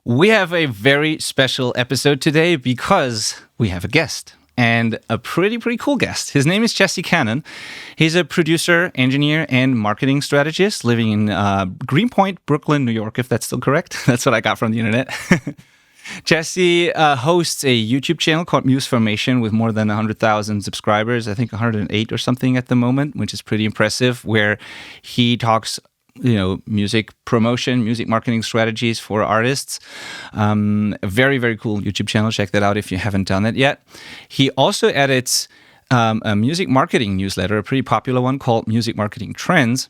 We have a very special episode today because we have a guest. And a pretty cool guest. His name is Jesse Cannon. He's a producer, engineer, and marketing strategist living in Greenpoint, Brooklyn, New York, if that's still correct. That's what I got from the internet. Jesse hosts a YouTube channel called Muse Formation with more than 100,000 subscribers, I think 108 or something at the moment, which is pretty impressive, where he talks music promotion, music marketing strategies for artists. A very cool YouTube channel. Check that out if you haven't done it yet. He also edits a music marketing newsletter, a pretty popular one called Music Marketing Trends.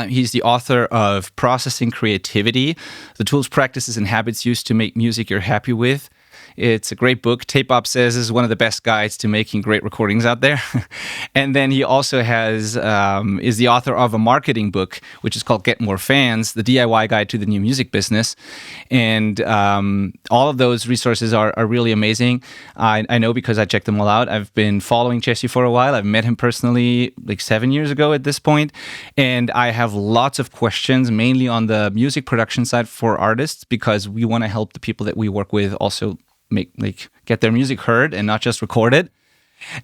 He's the author of Processing Creativity, the tools, practices, and habits used to make music you're happy with. It's a great book. Tape Op says is one of the best guides to making great recordings out there. And then he also is the author of a marketing book, which is called Get More Fans, the DIY Guide to the New Music Business. And all of those resources are really amazing. I know because I checked them all out. I've been following Jesse for a while. I've met him personally like 7 years ago at this point. And I have lots of questions, mainly on the music production side for artists, because we want to help the people that we work with also get their music heard and not just recorded.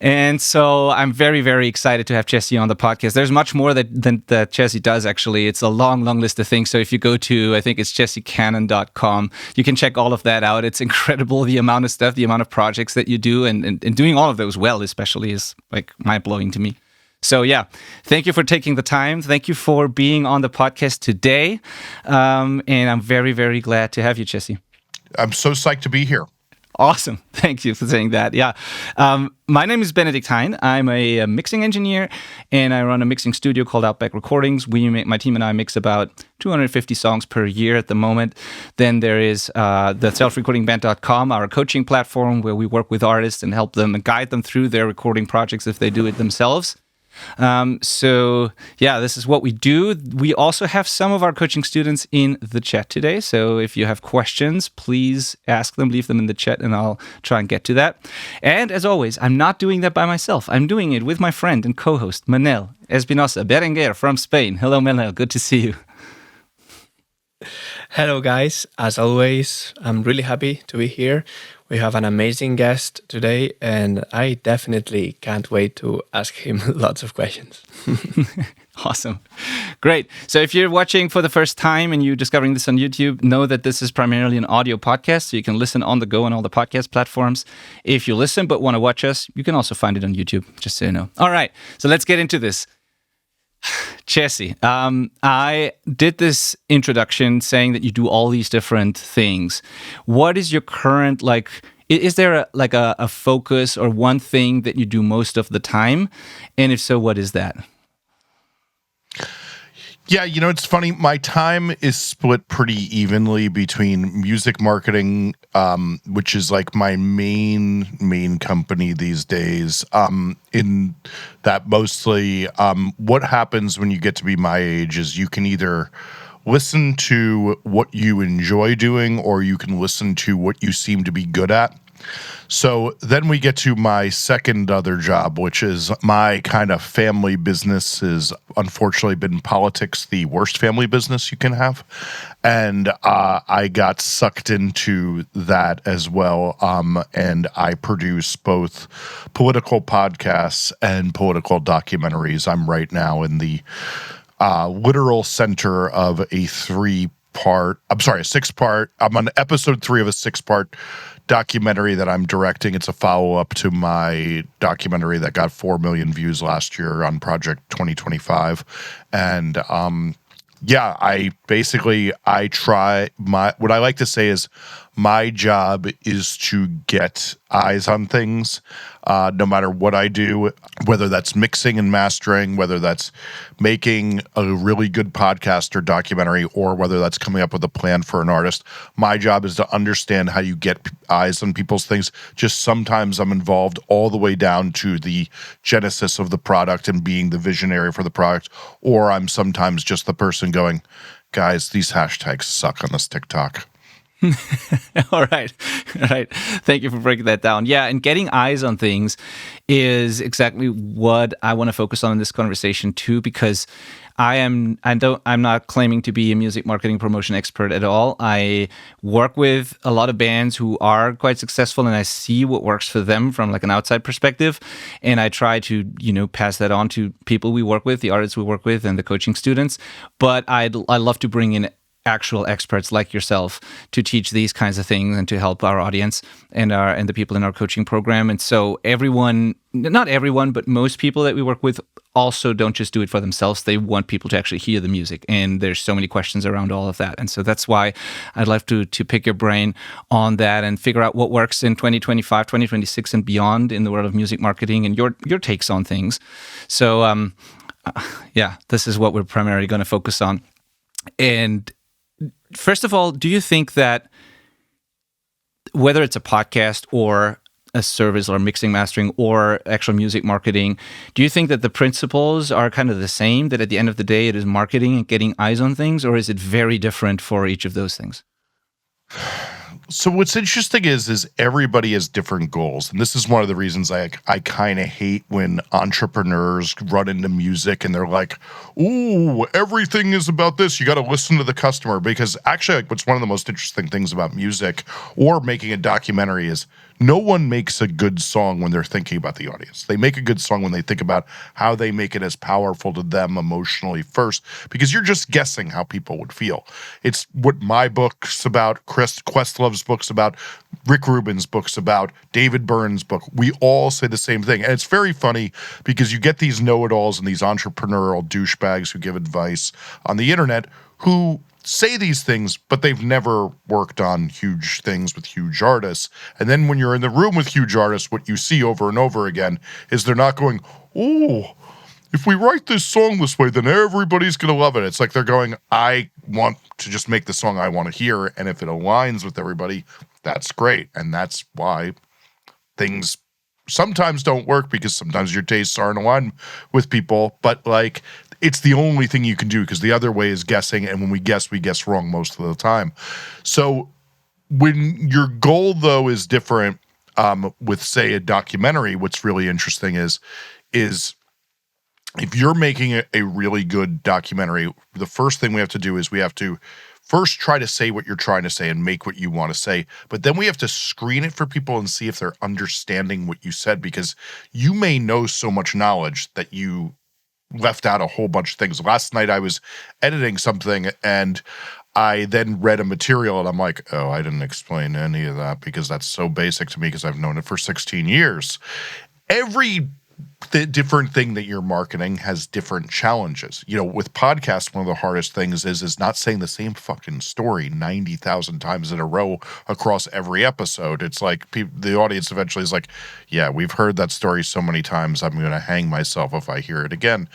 And so I'm very excited to have Jesse on the podcast. There's much more that Jesse does, actually. It's a long list of things. So if you go to, I think it's jessecannon.com, you can check all of that out. It's incredible, the amount of stuff, the amount of projects that you do, and doing all of those well, especially, is like mind-blowing to me. So yeah, thank you for taking the time. Thank you for being on the podcast today. And I'm very glad to have you, Jesse. I'm so psyched to be here. Awesome. Thank you for saying that. Yeah. My name is Benedict Hein. I'm a mixing engineer, and I run a mixing studio called Outback Recordings. My team and I mix about 250 songs per year at the moment. Then there is the selfrecordingband.com, our coaching platform where we work with artists and help them and guide them through their recording projects if they do it themselves. So yeah, this is what we do. We also have some of our coaching students in the chat today. So if you have questions, please ask them, leave them in the chat, and I'll try and get to that. And as always, I'm not doing that by myself. I'm doing it with my friend and co-host, Manel Espinosa Berenguer from Spain. Hello, Manel. Good to see you. Hello, guys. As always, I'm really happy to be here. We have an amazing guest today, and I definitely can't wait to ask him lots of questions. Awesome. Great. So if you're watching for the first time and you're discovering this on YouTube, know that this is primarily an audio podcast, so you can listen on the go on all the podcast platforms. If you listen but want to watch us, you can also find it on YouTube, just so you know. All right. So let's get into this. Jesse, I did this introduction saying that you do all these different things. What is your current, is there a focus or one thing that you do most of the time? And if so, what is that? Yeah, it's funny. My time is split pretty evenly between music marketing, which is like my main company these days. In that mostly, what happens when you get to be my age is you can either listen to what you enjoy doing or you can listen to what you seem to be good at. So then we get to my second other job, which is my kind of family business. Has unfortunately been politics, the worst family business you can have. And I got sucked into that as well. And I produce both political podcasts and political documentaries. I'm right now in the literal center of a six-part. I'm on episode 3 of a 6-part documentary that I'm directing. It's a follow-up to my documentary that got 4 million views last year on Project 2025. And what I like to say is my job is to get eyes on things, no matter what I do, whether that's mixing and mastering, whether that's making a really good podcast or documentary, or whether that's coming up with a plan for an artist. My job is to understand how you get eyes on people's things. Just sometimes I'm involved all the way down to the genesis of the product and being the visionary for the product, or I'm sometimes just the person going, guys, these hashtags suck on this TikTok. All right. Thank you for breaking that down. Yeah, and getting eyes on things is exactly what I want to focus on in this conversation too, because I'm not claiming to be a music marketing promotion expert at all. I work with a lot of bands who are quite successful, and I see what works for them from like an outside perspective, and I try to pass that on to people we work with, the artists we work with, and the coaching students. But I love to bring in actual experts like yourself to teach these kinds of things and to help our audience and the people in our coaching program. And so not everyone, but most people that we work with also don't just do it for themselves. They want people to actually hear the music. And there's so many questions around all of that. And so that's why I'd love to pick your brain on that and figure out what works in 2025, 2026 and beyond in the world of music marketing and your takes on things. So this is what we're primarily going to focus on. And first of all, do you think that whether it's a podcast or a service or mixing, mastering, or actual music marketing, do you think that the principles are kind of the same, that at the end of the day it is marketing and getting eyes on things, or is it very different for each of those things? So what's interesting is everybody has different goals. And this is one of the reasons I kind of hate when entrepreneurs run into music and they're like, ooh, everything is about this. You got to listen to the customer. Because actually, like, what's one of the most interesting things about music or making a documentary is no one makes a good song when they're thinking about the audience. They make a good song when they think about how they make it as powerful to them emotionally first, because you're just guessing how people would feel. It's what my book's about, Questlove's book's about, Rick Rubin's book's about, David Byrne's book. We all say the same thing. And it's very funny because you get these know-it-alls and these entrepreneurial douchebags who give advice on the internet who say these things, but they've never worked on huge things with huge artists. And then when you're in the room with huge artists, what you see over and over again is they're not going, oh, if we write this song this way, then everybody's going to love it. It's like they're going, I want to just make the song I want to hear. And if it aligns with everybody, that's great. And that's why things sometimes don't work, because sometimes your tastes aren't aligned with people. But like, it's the only thing you can do, because the other way is guessing. And when we guess wrong most of the time. So when your goal, though, is different with, say, a documentary, what's really interesting is if you're making a really good documentary, the first thing we have to do is we have to first try to say what you're trying to say and make what you want to say. But then we have to screen it for people and see if they're understanding what you said, because you may know so much knowledge that you left out a whole bunch of things. Last night I was editing something and I then read a material and I'm like, oh, I didn't explain any of that because that's so basic to me because I've known it for 16 years. Every different thing that you're marketing has different challenges. You know, with podcasts, one of the hardest things is not saying the same fucking story 90,000 times in a row across every episode. It's like the audience eventually is like, yeah, we've heard that story so many times, I'm going to hang myself if I hear it again.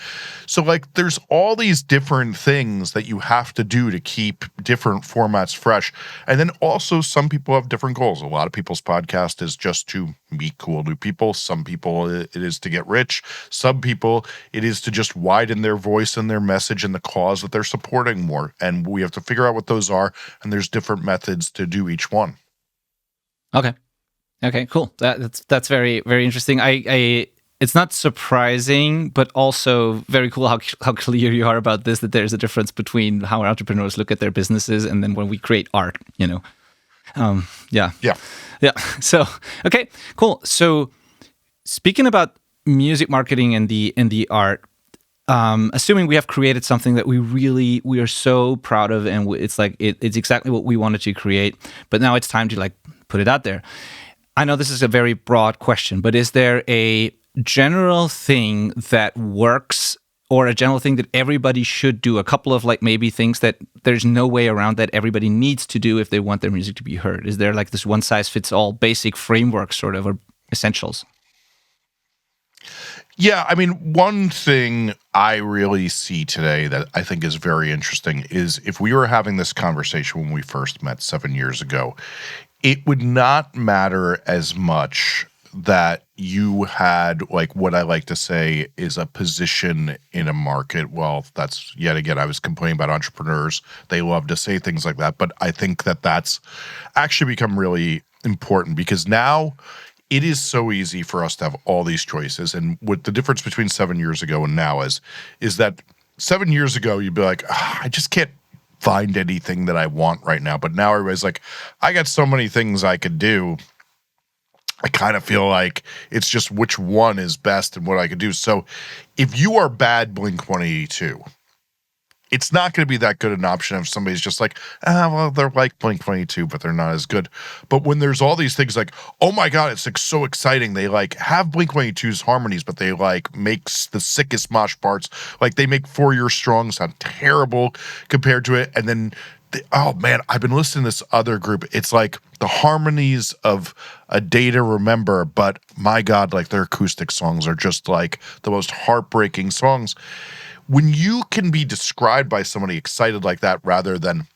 So like there's all these different things that you have to do to keep different formats fresh. And then also some people have different goals. A lot of people's podcast is just to meet cool new people. Some people it is to get rich. Some people it is to just widen their voice and their message and the cause that they're supporting more. And we have to figure out what those are. And there's different methods to do each one. Okay, cool. That's very, very interesting. It's not surprising, but also very cool how clear you are about this, that there's a difference between how entrepreneurs look at their businesses and then when we create art, you know. Yeah. So, okay, cool. So speaking about music marketing and the art, assuming we have created something that we are so proud of, and it's like it's exactly what we wanted to create, but now it's time to like put it out there. I know this is a very broad question, but is there a general thing that works, or a general thing that everybody should do? A couple of like maybe things that there's no way around that everybody needs to do if they want their music to be heard. Is there like this one size fits all basic framework sort of, or essentials? Yeah, I mean, one thing I really see today that I think is very interesting is if we were having this conversation when we first met 7 years ago, it would not matter as much that you had, like, what I like to say is a position in a market. Well, that's, yet again, I was complaining about entrepreneurs. They love to say things like that. But I think that that's actually become really important, because now it is so easy for us to have all these choices. And what the difference between 7 years ago and now is that 7 years ago, you'd be like, I just can't find anything that I want right now. But now everybody's like, I got so many things I could do. I kind of feel like it's just which one is best and what I could do. So if you are bad Blink-182, it's not going to be that good an option if somebody's just like, well, they're like Blink-182, but they're not as good. But when there's all these things like, oh my God, it's like so exciting. They like have Blink-182's harmonies, but they like makes the sickest mosh parts. Like they make For Your Strong sound terrible compared to it. And then, oh man, I've been listening to this other group. It's like the harmonies of A Day to Remember, but my God, like their acoustic songs are just like the most heartbreaking songs. When you can be described by somebody excited like that rather than,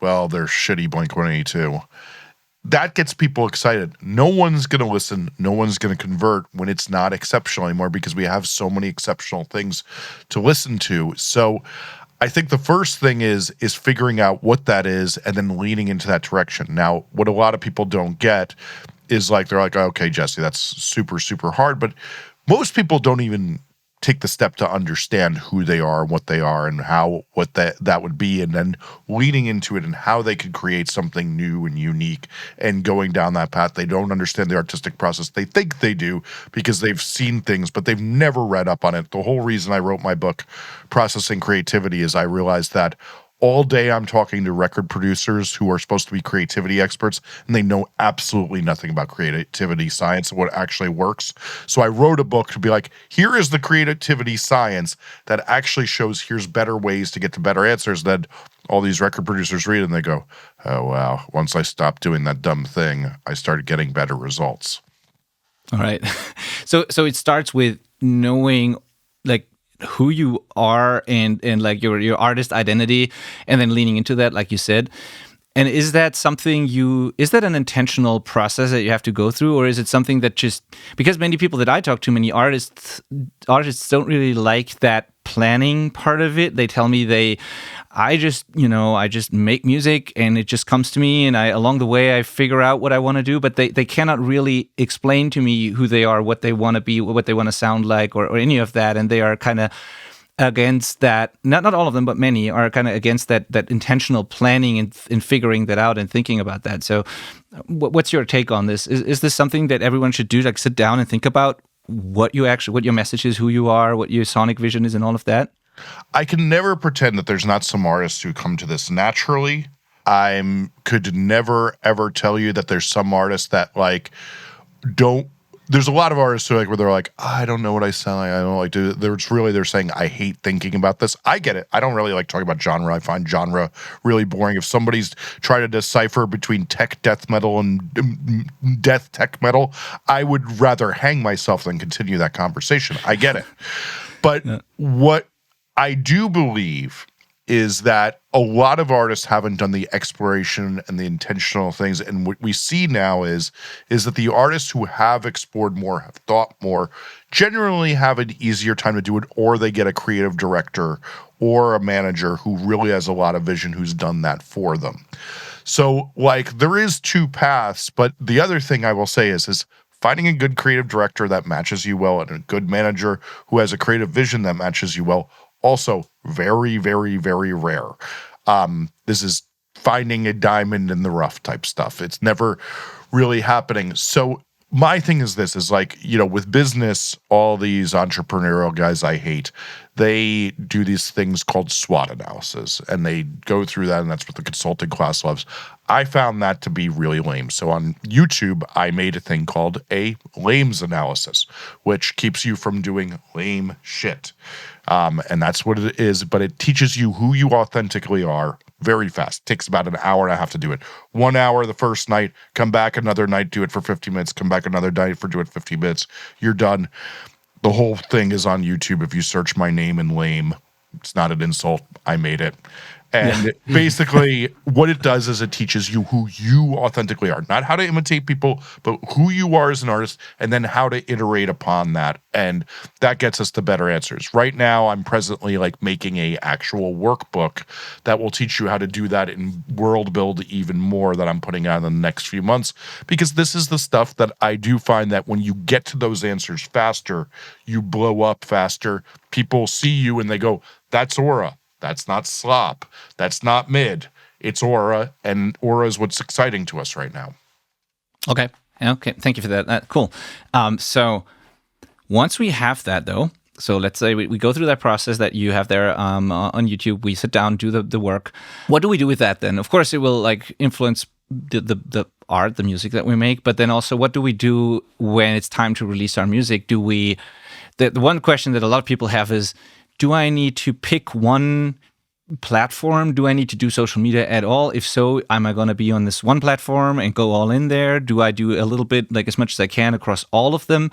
well, they're shitty Blink-182, that gets people excited. No one's going to listen. No one's going to convert when it's not exceptional anymore because we have so many exceptional things to listen to. So I think the first thing is figuring out what that is and then leaning into that direction. Now, what a lot of people don't get is like, they're like, okay, Jesse, that's super, super hard. But most people don't even take the step to understand who they are and what they are and how what that would be, and then leading into it and how they could create something new and unique and going down that path. They don't understand the artistic process. They think they do because they've seen things, but they've never read up on it. The whole reason I wrote my book, Processing Creativity, is I realized that all day I'm talking to record producers who are supposed to be creativity experts, and they know absolutely nothing about creativity science and what actually works. So I wrote a book to be like, here is the creativity science that actually shows here's better ways to get to better answers. Then all these record producers read it and they go, oh, wow, once I stopped doing that dumb thing, I started getting better results. All right. So it starts with knowing like who you are and like your artist identity, and then leaning into that, like you said. And is that an intentional process that you have to go through, or is it something that just, because many people that I talk to, many artists don't really like that planning part of it. They tell me I just make music and it just comes to me, and along the way I figure out what I want to do, but they cannot really explain to me who they are, what they want to be, what they want to sound like, or any of that. And they are kind of against that. Not all of them, but many are kind of against that intentional planning and figuring that out and thinking about that. So what's your take on this? Is this something that everyone should do, like sit down and think about what your message is, who you are, what your sonic vision is, and all of that? I can never pretend that there's not some artists who come to this naturally. I could never, ever tell you that there's some artists that like don't. There's a lot of artists who where they're like, I don't know what I sound like. I don't like to. They're saying, I hate thinking about this. I get it. I don't really like talking about genre. I find genre really boring. If somebody's trying to decipher between tech death metal and death tech metal, I would rather hang myself than continue that conversation. I get it. But what I do believe is that a lot of artists haven't done the exploration and the intentional things. And what we see now is that the artists who have explored more, have thought more, generally have an easier time to do it, or they get a creative director or a manager who really has a lot of vision who's done that for them. So like there is two paths, but the other thing I will say is finding a good creative director that matches you well and a good manager who has a creative vision that matches you well, also very, very, very rare. This is finding a diamond in the rough type stuff. It's never really happening. So my thing is this, is like, with business, all these entrepreneurial guys I hate, they do these things called SWOT analysis, and they go through that, and that's what the consulting class loves. I found that to be really lame. So on YouTube, I made a thing called a lames analysis, which keeps you from doing lame shit. And that's what it is, but it teaches you who you authentically are very fast. It takes about an hour and a half to do it. 1 hour the first night, come back another night, do it for 50 minutes, come back another night do it 50 minutes. You're done. The whole thing is on YouTube. If you search my name in lame, it's not an insult. I made it. And basically, what it does is it teaches you who you authentically are, not how to imitate people, but who you are as an artist, and then how to iterate upon that. And that gets us to better answers. Right now, I'm presently like making a actual workbook that will teach you how to do that in World Build even more, that I'm putting out in the next few months, because this is the stuff that I do find that when you get to those answers faster, you blow up faster. People see you and they go, that's aura. That's not slop. That's not mid. It's aura, and aura is what's exciting to us right now. Okay. Thank you for that. Cool. So once we have that, though, so let's say we go through that process that you have there on YouTube. We sit down, do the work. What do we do with that then? Of course, it will like influence the art, the music that we make. But then also, what do we do when it's time to release our music? Do we? The one question that a lot of people have is, do I need to pick one platform? Do I need to do social media at all? If so, am I going to be on this one platform and go all in there? Do I do a little bit, like as much as I can across all of them?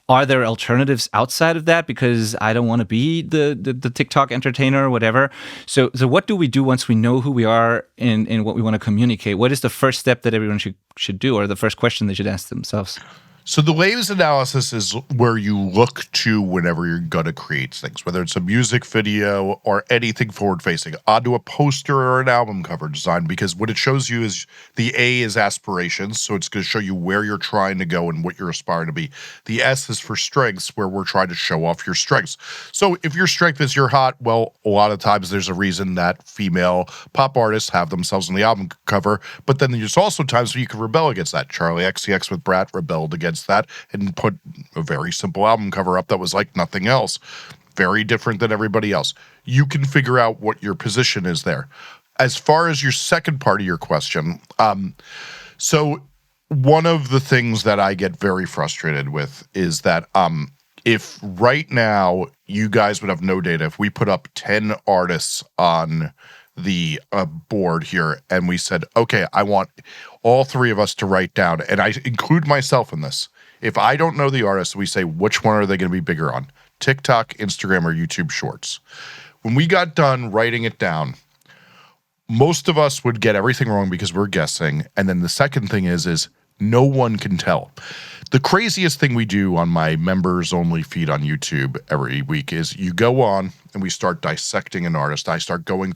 Are there alternatives outside of that? Because I don't want to be the TikTok entertainer or whatever. So what do we do once we know who we are and what we want to communicate? What is the first step that everyone should do, or the first question they should ask themselves? So the waves analysis is where you look to whenever you're going to create things, whether it's a music video or anything forward-facing, onto a poster or an album cover design, because what it shows you is the A is aspirations, so it's going to show you where you're trying to go and what you're aspiring to be. The S is for strengths, where we're trying to show off your strengths. So if your strength is you're hot, well, a lot of times there's a reason that female pop artists have themselves on the album cover, but then there's also times where you can rebel against that. Charlie XCX with Brat rebelled against that and put a very simple album cover up that was like nothing else. Very different than everybody else. You can figure out what your position is there. As far as your second part of your question, so one of the things that I get very frustrated with is that if right now you guys would have no data, if we put up 10 artists on the board here and we said, okay, I want all three of us to write down, and I include myself in this. If I don't know the artist, we say, which one are they going to be bigger on? TikTok, Instagram, or YouTube Shorts? When we got done writing it down, most of us would get everything wrong because we're guessing. And then the second thing is no one can tell. The craziest thing we do on my members only feed on YouTube every week is you go on and we start dissecting an artist. I start going,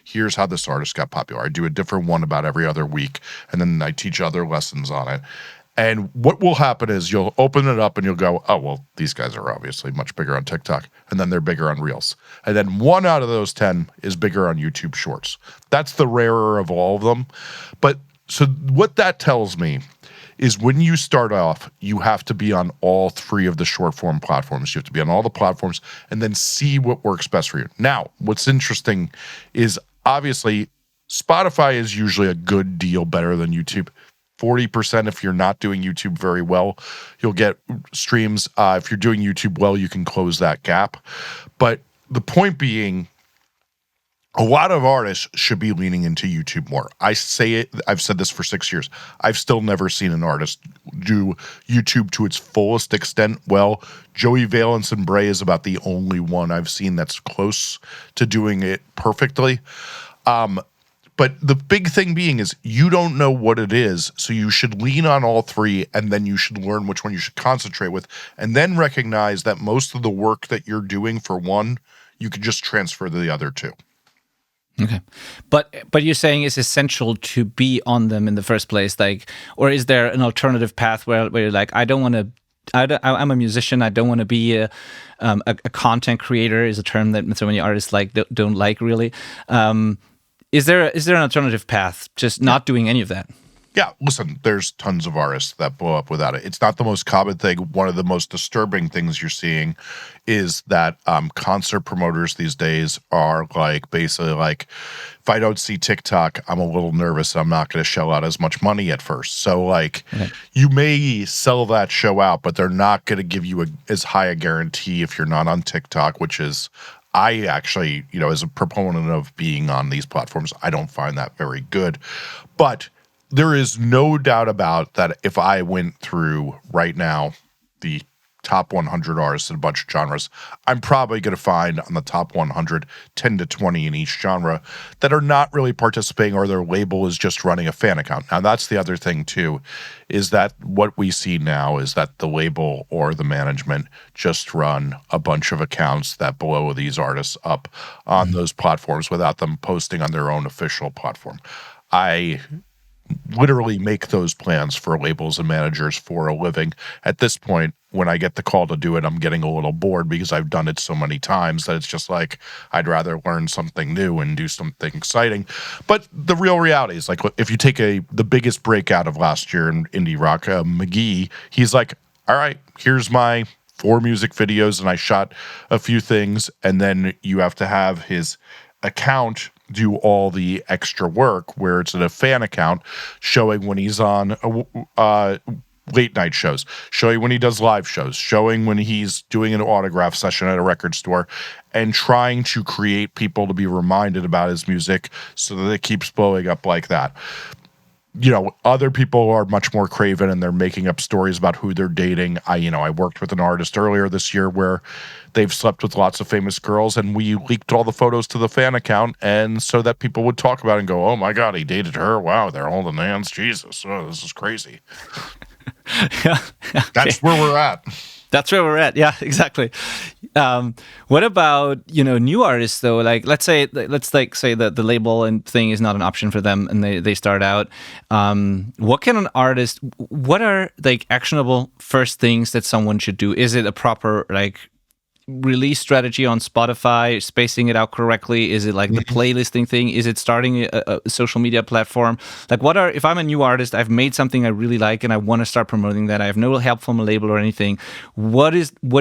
here's how this artist got popular. I do a different one about every other week, and then I teach other lessons on it. And what will happen is you'll open it up and you'll go, oh, well, these guys are obviously much bigger on TikTok. And then they're bigger on Reels. And then 1 out of those 10 is bigger on YouTube Shorts. That's the rarer of all of them. But so what that tells me is when you start off, you have to be on all 3 of the short form platforms. You have to be on all the platforms and then see what works best for you. Now, what's interesting is obviously Spotify is usually a good deal better than YouTube. 40% if you're not doing YouTube very well, you'll get streams. If you're doing YouTube well, you can close that gap. But the point being, a lot of artists should be leaning into YouTube more. I say it, I've said this for 6 years. I've still never seen an artist do YouTube to its fullest extent well. Joey Valence and Bray is about the only one I've seen that's close to doing it perfectly. But the big thing being is you don't know what it is, so you should lean on all 3, and then you should learn which one you should concentrate with, and then recognize that most of the work that you're doing for one, you can just transfer to the other 2. Okay, but you're saying it's essential to be on them in the first place, like, or is there an alternative path where you're like, I'm a musician, I don't want to be a content creator, is a term that so many artists don't like really. Is there an alternative path, just not doing any of that? Yeah, listen, there's tons of artists that blow up without it. It's not the most common thing. One of the most disturbing things you're seeing is that concert promoters these days are like basically like, if I don't see TikTok, I'm a little nervous. I'm not going to shell out as much money at first. So like you may sell that show out, but they're not going to give you as high a guarantee if you're not on TikTok, which is, I actually, as a proponent of being on these platforms, I don't find that very good. But there is no doubt about that if I went through right now the top 100 artists in a bunch of genres, I'm probably going to find on the top 100, 10 to 20 in each genre that are not really participating, or their label is just running a fan account. Now, that's the other thing too, is that what we see now is that the label or the management just run a bunch of accounts that blow these artists up on those platforms without them posting on their own official platform. I literally make those plans for labels and managers for a living. At this point, when I get the call to do it, I'm getting a little bored because I've done it so many times that it's just like, I'd rather learn something new and do something exciting. But the real reality is, like, if you take the biggest breakout of last year in indie rock, McGee, he's like, all right, here's my 4 music videos and I shot a few things. And then you have to have his account do all the extra work, where it's in a fan account showing when he's on late night shows, showing when he does live shows, showing when he's doing an autograph session at a record store, and trying to create people to be reminded about his music so that it keeps blowing up like that. You know, other people are much more craven and they're making up stories about who they're dating. I worked with an artist earlier this year where they've slept with lots of famous girls, and we leaked all the photos to the fan account, and so that people would talk about it and go, oh my God, he dated her. Wow, they're holding hands. Jesus, oh, this is crazy. Yeah. Okay. That's where we're at. That's where we're at. Yeah, exactly. What about, new artists though? Like, let's say that the label and thing is not an option for them, and they start out. What are like actionable first things that someone should do? Is it a proper like release strategy on Spotify, spacing it out correctly? Is it like the playlisting thing? Is it starting a social media platform? Like, if I'm a new artist, I've made something I really like and I want to start promoting that, I have no help from a label or anything, what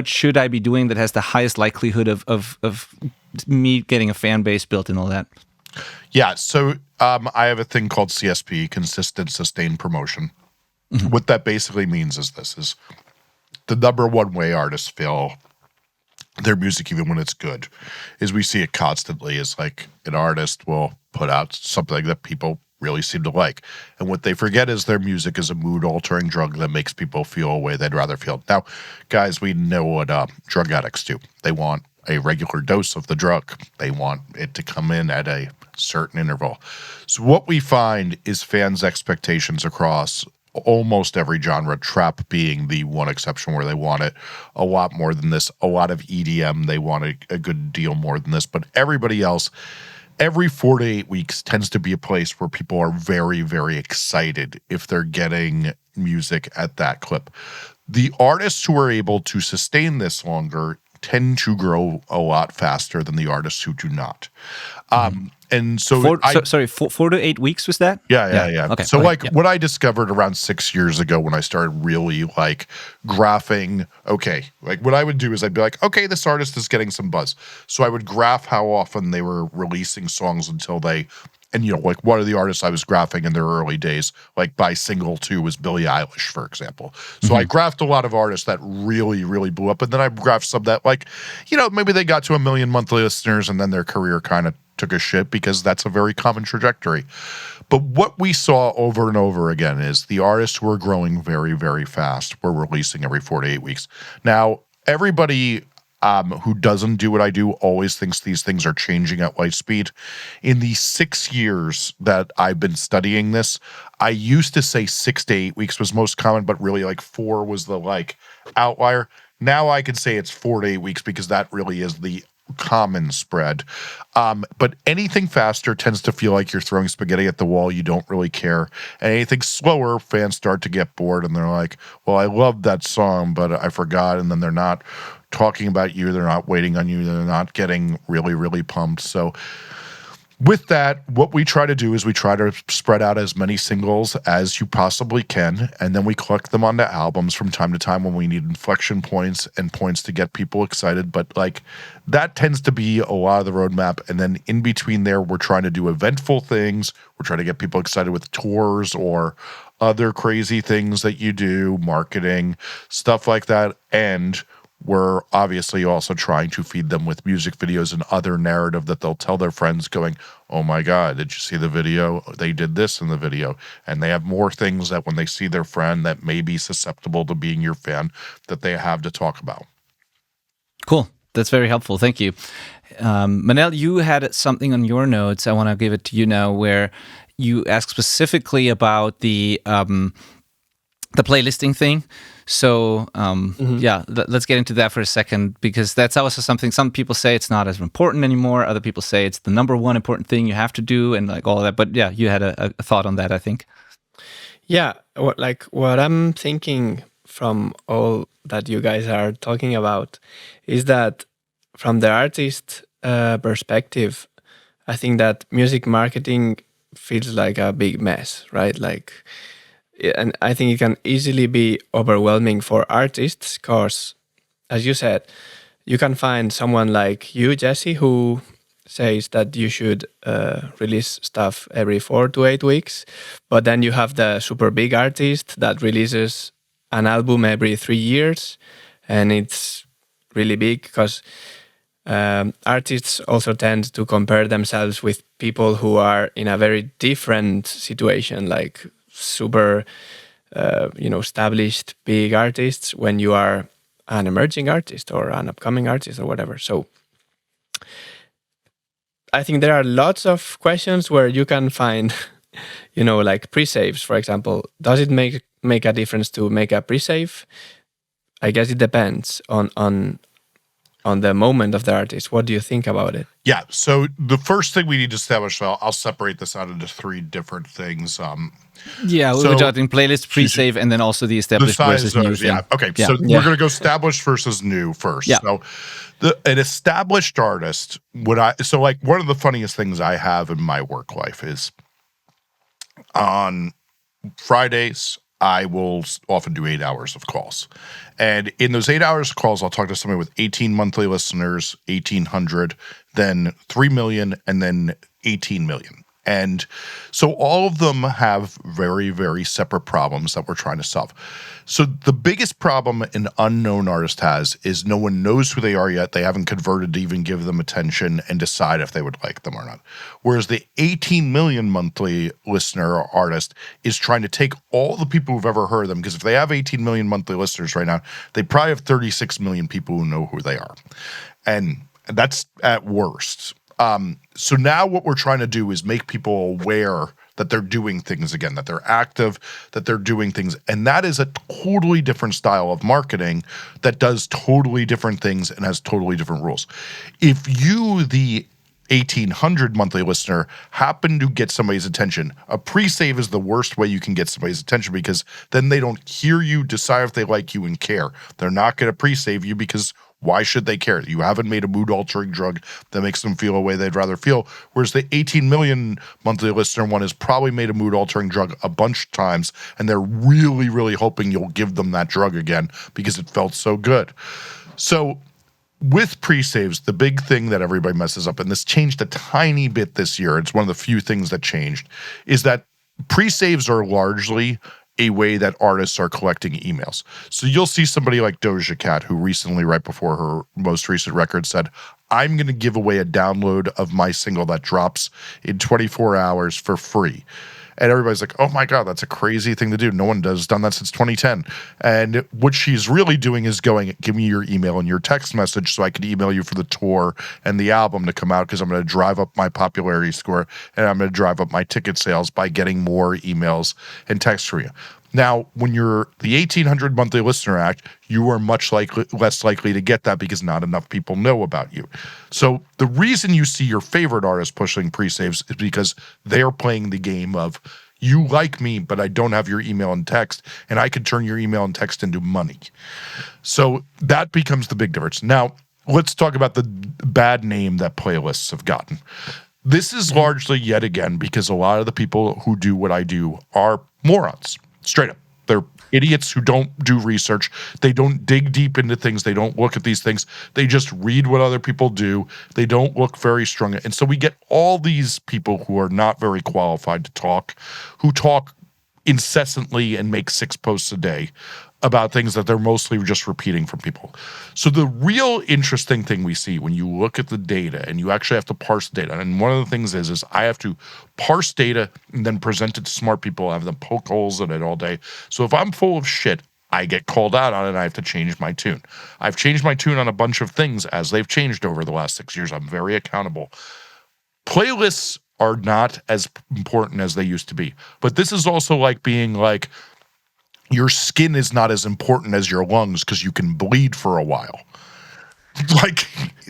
should I be doing that has the highest likelihood of me getting a fan base built and all that? Yeah, so I have a thing called CSP, consistent sustained promotion. What that basically means is the number one way artists feel their music, even when it's good, is we see it constantly, is like an artist will put out something that people really seem to like, and what they forget is their music is a mood-altering drug that makes people feel a way they'd rather feel. Now, guys, we know what drug addicts do. They want a regular dose of the drug. They want it to come in at a certain interval. So what we find is fans' expectations across almost every genre, trap being the one exception where they want it a lot more than this. A lot of EDM, they want a good deal more than this. But everybody else, every 4 to 8 weeks tends to be a place where people are very, very excited if they're getting music at that clip. The artists who are able to sustain this longer tend to grow a lot faster than the artists who do not. And so 4 to 8 weeks was that? Yeah. Okay. So what I discovered around 6 years ago when I started really like graphing, okay, like what I would do is I'd be like, okay, this artist is getting some buzz. So I would graph how often they were releasing songs until they, and like what are the artists I was graphing in their early days, like by single 2 was Billie Eilish, for example. So I graphed a lot of artists that really, really blew up, and then I graphed some that like, maybe they got to 1 million monthly listeners and then their career kind of took a shit, because that's a very common trajectory. But what we saw over and over again is the artists who are growing very, very fast were releasing every 4 to 8 weeks. Now, everybody who doesn't do what I do always thinks these things are changing at light speed. In the 6 years that I've been studying this, I used to say 6 to 8 weeks was most common, but really like 4 was the like outlier. Now I can say it's 4 to 8 weeks because that really is the common spread. But anything faster tends to feel like you're throwing spaghetti at the wall. You don't really care. And anything slower, fans start to get bored and they're like, well, I love that song, but I forgot. And then they're not talking about you. They're not waiting on you. They're not getting really, really pumped. So with that, what we try to do is we try to spread out as many singles as you possibly can, and then we collect them onto albums from time to time when we need inflection points and points to get people excited. But like that tends to be a lot of the roadmap. And then in between there, we're trying to do eventful things. We're trying to get people excited with tours or other crazy things that you do, marketing, stuff like that. And we're obviously also trying to feed them with music videos and other narrative that they'll tell their friends going, oh my God, did you see the video? They did this in the video. And they have more things that when they see their friend that may be susceptible to being your fan that they have to talk about. Cool. That's very helpful. Thank you. Manel, you had something on your notes. I want to give it to you now where you asked specifically about the playlisting thing. So let's get into that for a second, because that's also something some people say it's not as important anymore. Other people say it's the number one important thing you have to do and like all that. But yeah, you had a thought on that, I think. Yeah, what I'm thinking from all that you guys are talking about is that from the artist perspective, I think that music marketing feels like a big mess, right? And I think it can easily be overwhelming for artists because, as you said, you can find someone like you, Jesse, who says that you should release stuff every 4 to 8 weeks, but then you have the super big artist that releases an album every 3 years, and it's really big because artists also tend to compare themselves with people who are in a very different situation, like super, established big artists when you are an emerging artist or an upcoming artist or whatever. So I think there are lots of questions where you can find, like pre-saves, for example. Does it make a difference to make a pre-save? I guess it depends on the moment of the artist. What do you think about it? Yeah, so the first thing we need to establish, I'll separate this out into 3 different things. We were talking playlist, pre-save, and then also the established versus new thing. Yeah, okay, so we're going to go established versus new first. Yeah. So an established artist, one of the funniest things I have in my work life is on Fridays, I will often do 8 hours of calls. And in those 8 hours of calls, I'll talk to somebody with 18 monthly listeners, 1,800, then 3 million, and then 18 million. And so all of them have very, very separate problems that we're trying to solve. So the biggest problem an unknown artist has is no one knows who they are yet. They haven't converted to even give them attention and decide if they would like them or not. Whereas the 18 million monthly listener artist is trying to take all the people who've ever heard of them, because if they have 18 million monthly listeners right now, they probably have 36 million people who know who they are. And that's at worst. So now what we're trying to do is make people aware that they're doing things again, that they're active, that they're doing things. And that is a totally different style of marketing that does totally different things and has totally different rules. If you, the 1,800 monthly listener, happen to get somebody's attention, a pre-save is the worst way you can get somebody's attention, because then they don't hear you, decide if they like you, and care. They're not going to pre-save you because why should they care? You haven't made a mood-altering drug that makes them feel a way they'd rather feel. Whereas the 18 million monthly listener one has probably made a mood-altering drug a bunch of times, and they're really, really hoping you'll give them that drug again because it felt so good. So with pre-saves, the big thing that everybody messes up, and this changed a tiny bit this year, it's one of the few things that changed, is that pre-saves are largely a way that artists are collecting emails. So you'll see somebody like Doja Cat, who recently, right before her most recent record, said, I'm going to give away a download of my single that drops in 24 hours for free. And everybody's like, oh my God, that's a crazy thing to do. No one has done that since 2010. And what she's really doing is going, give me your email and your text message so I can email you for the tour and the album to come out, because I'm going to drive up my popularity score and I'm going to drive up my ticket sales by getting more emails and texts from you. Now, when you're the 1,800 monthly listener act, you are much less likely to get that because not enough people know about you. So the reason you see your favorite artists pushing pre-saves is because they're playing the game of, you like me, but I don't have your email and text, and I could turn your email and text into money. So that becomes the big difference. Now, let's talk about the bad name that playlists have gotten. This is largely, yet again, because a lot of the people who do what I do are morons. Straight up. They're idiots who don't do research. They don't dig deep into things. They don't look at these things. They just read what other people do. They don't look very strong. And so we get all these people who are not very qualified to talk, who talk incessantly and make 6 posts a day about things that they're mostly just repeating from people. So the real interesting thing we see when you look at the data and you actually have to parse data, and one of the things is I have to parse data and then present it to smart people, have them poke holes in it all day. So if I'm full of shit, I get called out on it and I have to change my tune. I've changed my tune on a bunch of things as they've changed over the last 6 years. I'm very accountable. Playlists are not as important as they used to be. But this is also like being like, your skin is not as important as your lungs because you can bleed for a while. Like,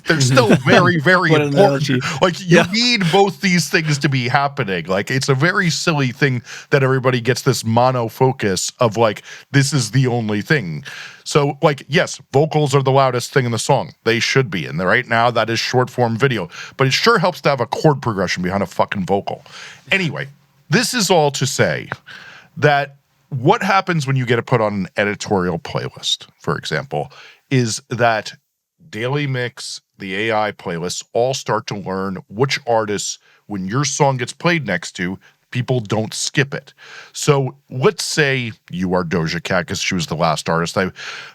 they're still very, very What an important. analogy. Like, you need both these things to be happening. Like, it's a very silly thing that everybody gets this mono focus of, like, this is the only thing. So, like, yes, vocals are the loudest thing in the song. They should be. And right now, that is short form video. But it sure helps to have a chord progression behind a fucking vocal. Anyway, this is all to say that what happens when you get it put on an editorial playlist, for example, is that Daily Mix, the AI playlists, all start to learn which artists, when your song gets played next to, people don't skip it. So let's say you are Doja Cat, because she was the last artist I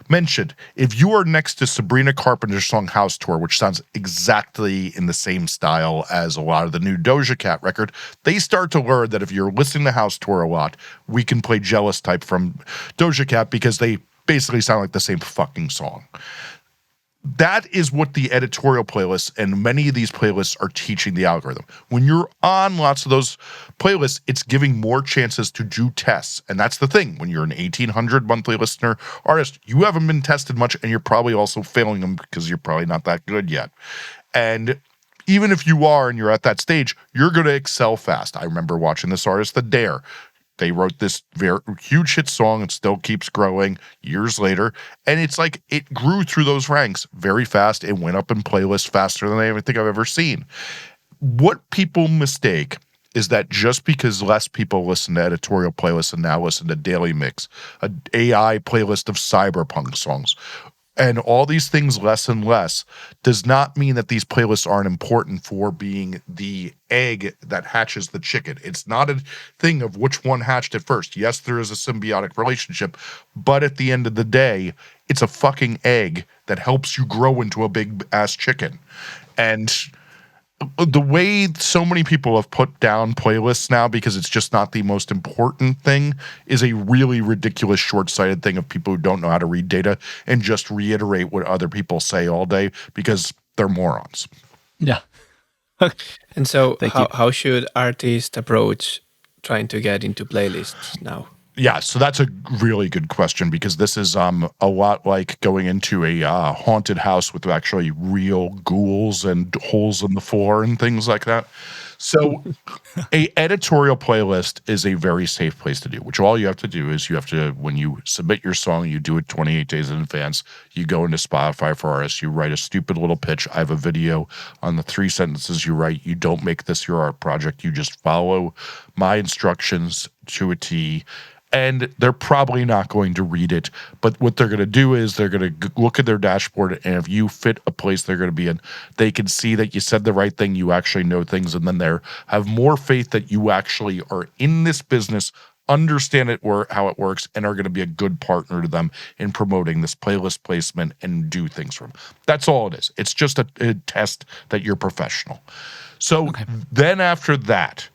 mentioned. If you are next to Sabrina Carpenter's song House Tour, which sounds exactly in the same style as a lot of the new Doja Cat record, they start to learn that if you're listening to House Tour a lot, we can play Jealous Type from Doja Cat because they basically sound like the same fucking song. That is what the editorial playlists and many of these playlists are teaching the algorithm. When you're on lots of those playlists, it's giving more chances to do tests. And that's the thing. When you're an 1,800 monthly listener artist, you haven't been tested much, and you're probably also failing them because you're probably not that good yet. And even if you are and you're at that stage, you're going to excel fast. I remember watching this artist, The Dare. They wrote this very huge hit song. It still keeps growing years later. And it's like it grew through those ranks very fast. It went up in playlists faster than I ever think I've ever seen. What people mistake is that just because less people listen to editorial playlists and now listen to Daily Mix, an AI playlist of cyberpunk songs, and all these things less and less, does not mean that these playlists aren't important for being the egg that hatches the chicken. It's not a thing of which one hatched it first. Yes, there is a symbiotic relationship, but at the end of the day, it's a fucking egg that helps you grow into a big ass chicken. And the way so many people have put down playlists now because it's just not the most important thing is a really ridiculous short-sighted thing of people who don't know how to read data and just reiterate what other people say all day because they're morons. Yeah. And so Thank you. how should artists approach trying to get into playlists now? Yeah, so that's a really good question because this is a lot like going into a haunted house with actually real ghouls and holes in the floor and things like that. So a editorial playlist is a very safe place to do, which all you have to do is you have to, when you submit your song, you do it 28 days in advance. You go into Spotify for artists, you write a stupid little pitch. I have a video on the 3 sentences you write. You don't make this your art project. You just follow my instructions to a T. And they're probably not going to read it. But what they're going to do is they're going to look at their dashboard, and if you fit a place they're going to be in, they can see that you said the right thing, you actually know things, and then they have more faith that you actually are in this business, understand it how it works, and are going to be a good partner to them in promoting this playlist placement and do things for them. That's all it is. It's just a test that you're professional. So then after that,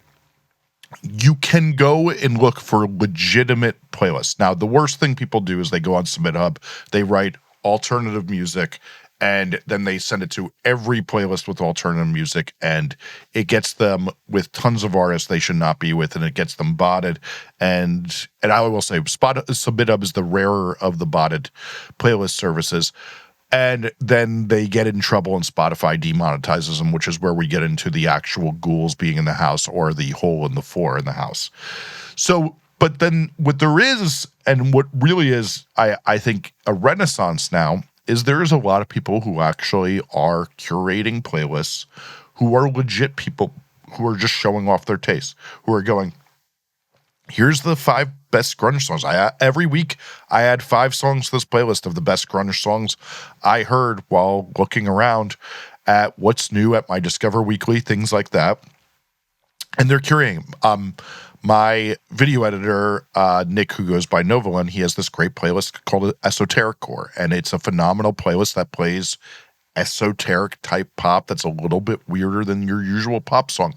you can go and look for legitimate playlists. Now, the worst thing people do is they go on Submit Hub, they write alternative music, and then they send it to every playlist with alternative music, and it gets them with tons of artists they should not be with, and it gets them botted. And I will say, Submit Hub is the rarer of the botted playlist services. And then they get in trouble and Spotify demonetizes them, which is where we get into the actual ghouls being in the house or the hole in the floor in the house. So, but then what there is, and what really is, I think, a renaissance now, is there is a lot of people who actually are curating playlists who are legit people who are just showing off their taste, who are going, here's the 5 best grunge songs. Every week, I add 5 songs to this playlist of the best grunge songs I heard while looking around at what's new at my Discover Weekly, things like that. And they're curating. My video editor, Nick, who goes by Novalin, he has this great playlist called Esoteric Core, and it's a phenomenal playlist that plays esoteric type pop that's a little bit weirder than your usual pop song.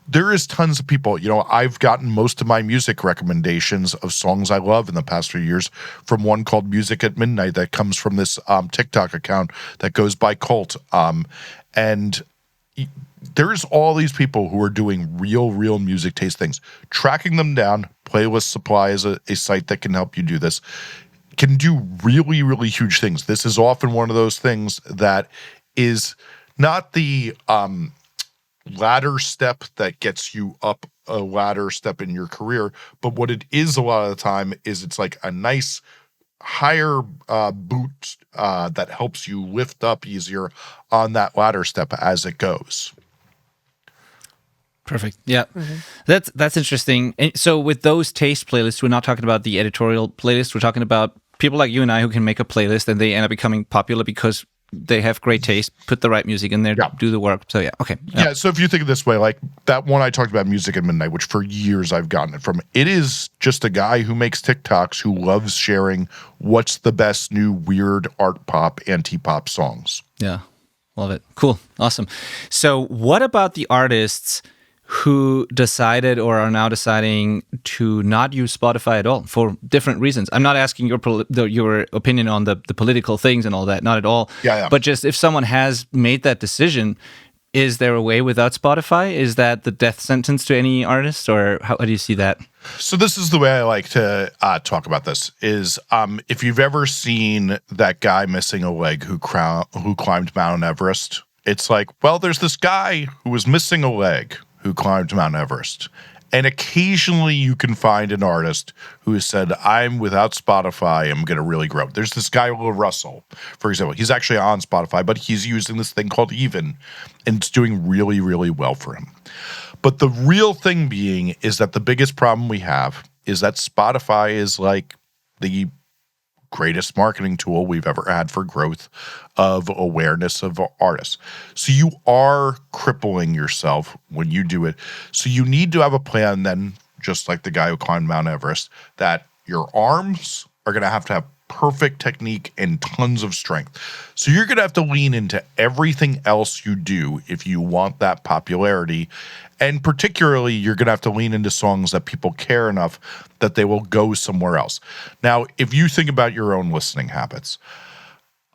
There is tons of people, I've gotten most of my music recommendations of songs I love in the past few years from one called Music at Midnight that comes from this TikTok account that goes by Cult. And there's all these people who are doing real music taste things. Tracking them down, Playlist Supply is a site that can help you do this, can do really huge things. This is often one of those things that is not the ladder step that gets you up a ladder step in your career, but what it is a lot of the time is it's like a nice higher boot that helps you lift up easier on that ladder step as it goes. Perfect. Yeah. That's interesting. And so with those taste playlists, we're not talking about the editorial playlist. We're talking about people like you and I who can make a playlist and they end up becoming popular because they have great taste, put the right music in there, do the work. So okay. Yeah, so if you think of it this way, like that one I talked about, Music at Midnight, which for years I've gotten it from, it is just a guy who makes TikToks who loves sharing what's the best new weird art pop, anti-pop songs. Yeah, love it. Cool. Awesome. So what about the artists who decided or are now deciding to not use Spotify at all for different reasons? I'm not asking your opinion on the political things and all that, not at all. Yeah. But just if someone has made that decision, is there a way without Spotify? Is that the death sentence to any artist, or how do you see that? So this is the way I like to talk about this, is if you've ever seen that guy missing a leg who climbed Mount Everest, it's like, well, there's this guy who was missing a leg who climbed Mount Everest. And occasionally you can find an artist who has said, I'm without Spotify, I'm going to really grow. There's this guy, Will Russell, for example. He's actually on Spotify, but he's using this thing called Even, and it's doing really well for him. But the real thing being is that the biggest problem we have is that Spotify is like the greatest marketing tool we've ever had for growth of awareness of artists. So you are crippling yourself when you do it. So you need to have a plan then, just like the guy who climbed Mount Everest, that your arms are going to have perfect technique and tons of strength. So you're going to have to lean into everything else you do if you want that popularity. And particularly, you're going to have to lean into songs that people care enough that they will go somewhere else. Now, if you think about your own listening habits,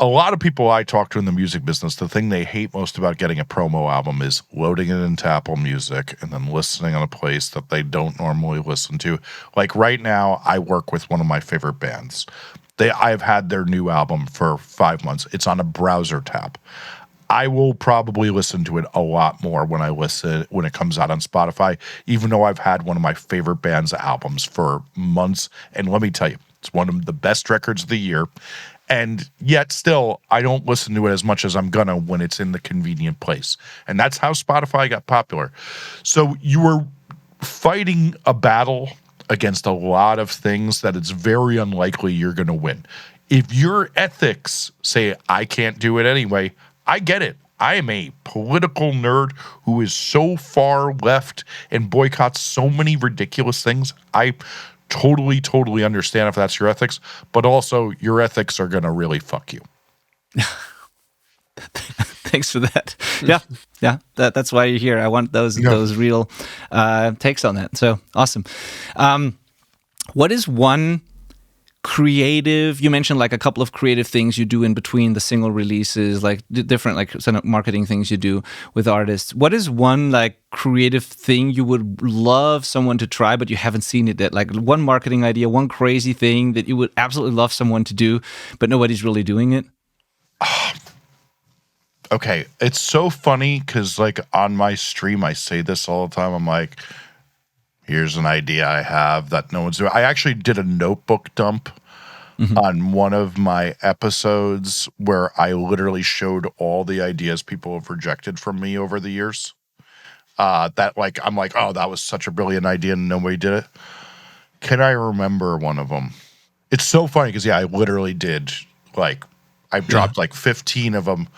a lot of people I talk to in the music business, the thing they hate most about getting a promo album is loading it into Apple Music and then listening on a place that they don't normally listen to. Like right now, I work with one of my favorite bands. I've had their new album for 5 months. It's on a browser tab. I will probably listen to it a lot more when it comes out on Spotify, even though I've had one of my favorite band's albums for months. And let me tell you, it's one of the best records of the year. And yet still, I don't listen to it as much as I'm gonna when it's in the convenient place. And that's how Spotify got popular. So you were fighting a battle against a lot of things that it's very unlikely you're going to win. If your ethics say, I can't do it anyway, I get it. I am a political nerd who is so far left and boycotts so many ridiculous things. I totally understand if that's your ethics, but also your ethics are going to really fuck you. Thanks for that. Yeah. That's why you're here. I want those real takes on that. So awesome. What is one creative? You mentioned like a couple of creative things you do in between the single releases, like different like sort of marketing things you do with artists. What is one like creative thing you would love someone to try, but you haven't seen it yet? Like one marketing idea, one crazy thing that you would absolutely love someone to do, but nobody's really doing it. Okay, it's so funny because like on my stream, I say this all the time. I'm like, here's an idea I have that no one's doing. I actually did a notebook dump on one of my episodes where I literally showed all the ideas people have rejected from me over the years. That like, I'm like, oh, that was such a brilliant idea and nobody did it. Can I remember one of them? It's so funny because I literally did like, I've dropped like 15 of them.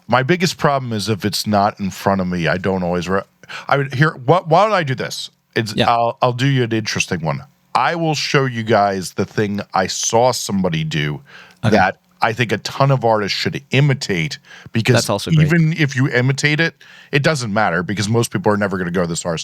My biggest problem is if it's not in front of me, I don't always. Why don't I do this? Yeah. I'll do you an interesting one. I will show you guys the thing I saw somebody do Okay. that I think a ton of artists should imitate, because That's also great. even if you imitate it, it doesn't matter because most people are never going to go this far.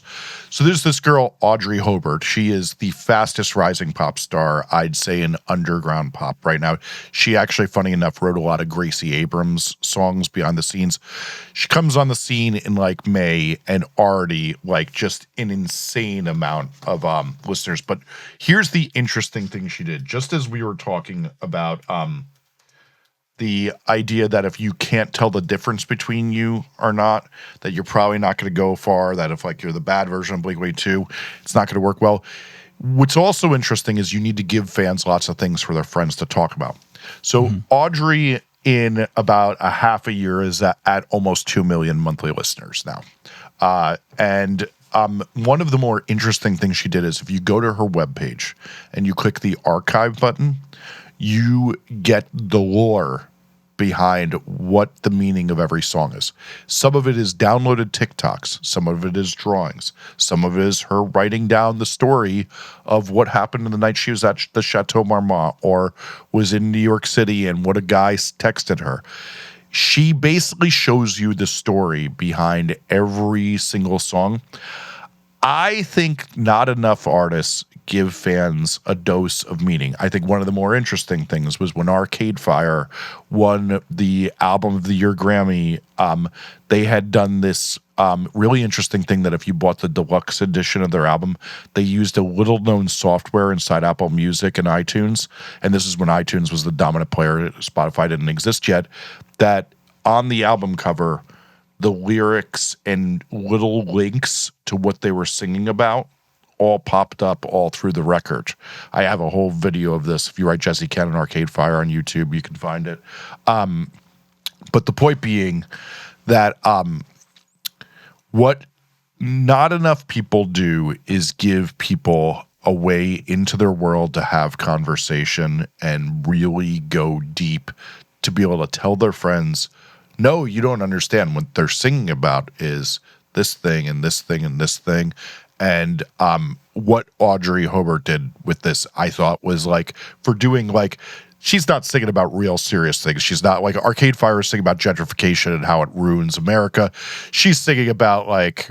So there's this girl, Audrey Hobart. She is the fastest rising pop star, I'd say, in underground pop right now. She actually, funny enough, wrote a lot of Gracie Abrams songs behind the scenes. She comes on the scene in like May and already like just an insane amount of listeners. But here's the interesting thing she did. Just as we were talking about the idea that if you can't tell the difference between you or not, that you're probably not going to go far, that if like you're the bad version of Blink-182, it's not going to work well. What's also interesting is you need to give fans lots of things for their friends to talk about. So Audrey, in about a half a year, is at almost 2 million monthly listeners now. And one of the more interesting things she did is if you go to her webpage and you click the archive button, you get the lore behind what the meaning of every song is. Some of it is downloaded TikToks. Some of it is drawings. Some of it is her writing down the story of what happened in the night she was at the Chateau Marmont or was in New York City and what a guy texted her. She basically shows you the story behind every single song. I think not enough artists give fans a dose of meaning. I think one of the more interesting things was when Arcade Fire won the Album of the Year Grammy. They had done this really interesting thing that if you bought the deluxe edition of their album, they used a little-known software inside Apple Music and iTunes, and this is when iTunes was the dominant player. Spotify didn't exist yet. That on the album cover, the lyrics and little links to what they were singing about all popped up all through the record. I have a whole video of this. If you write Jesse Cannon Arcade Fire on YouTube, you can find it. But the point being that what not enough people do is give people a way into their world to have conversation and really go deep, to be able to tell their friends, no, you don't understand. What they're singing about is this thing and this thing and this thing. And what Audrey Hobart did with this, I thought, was like, for doing like, she's not singing about real serious things. She's not like Arcade Fire is singing about gentrification and how it ruins America. She's singing about like,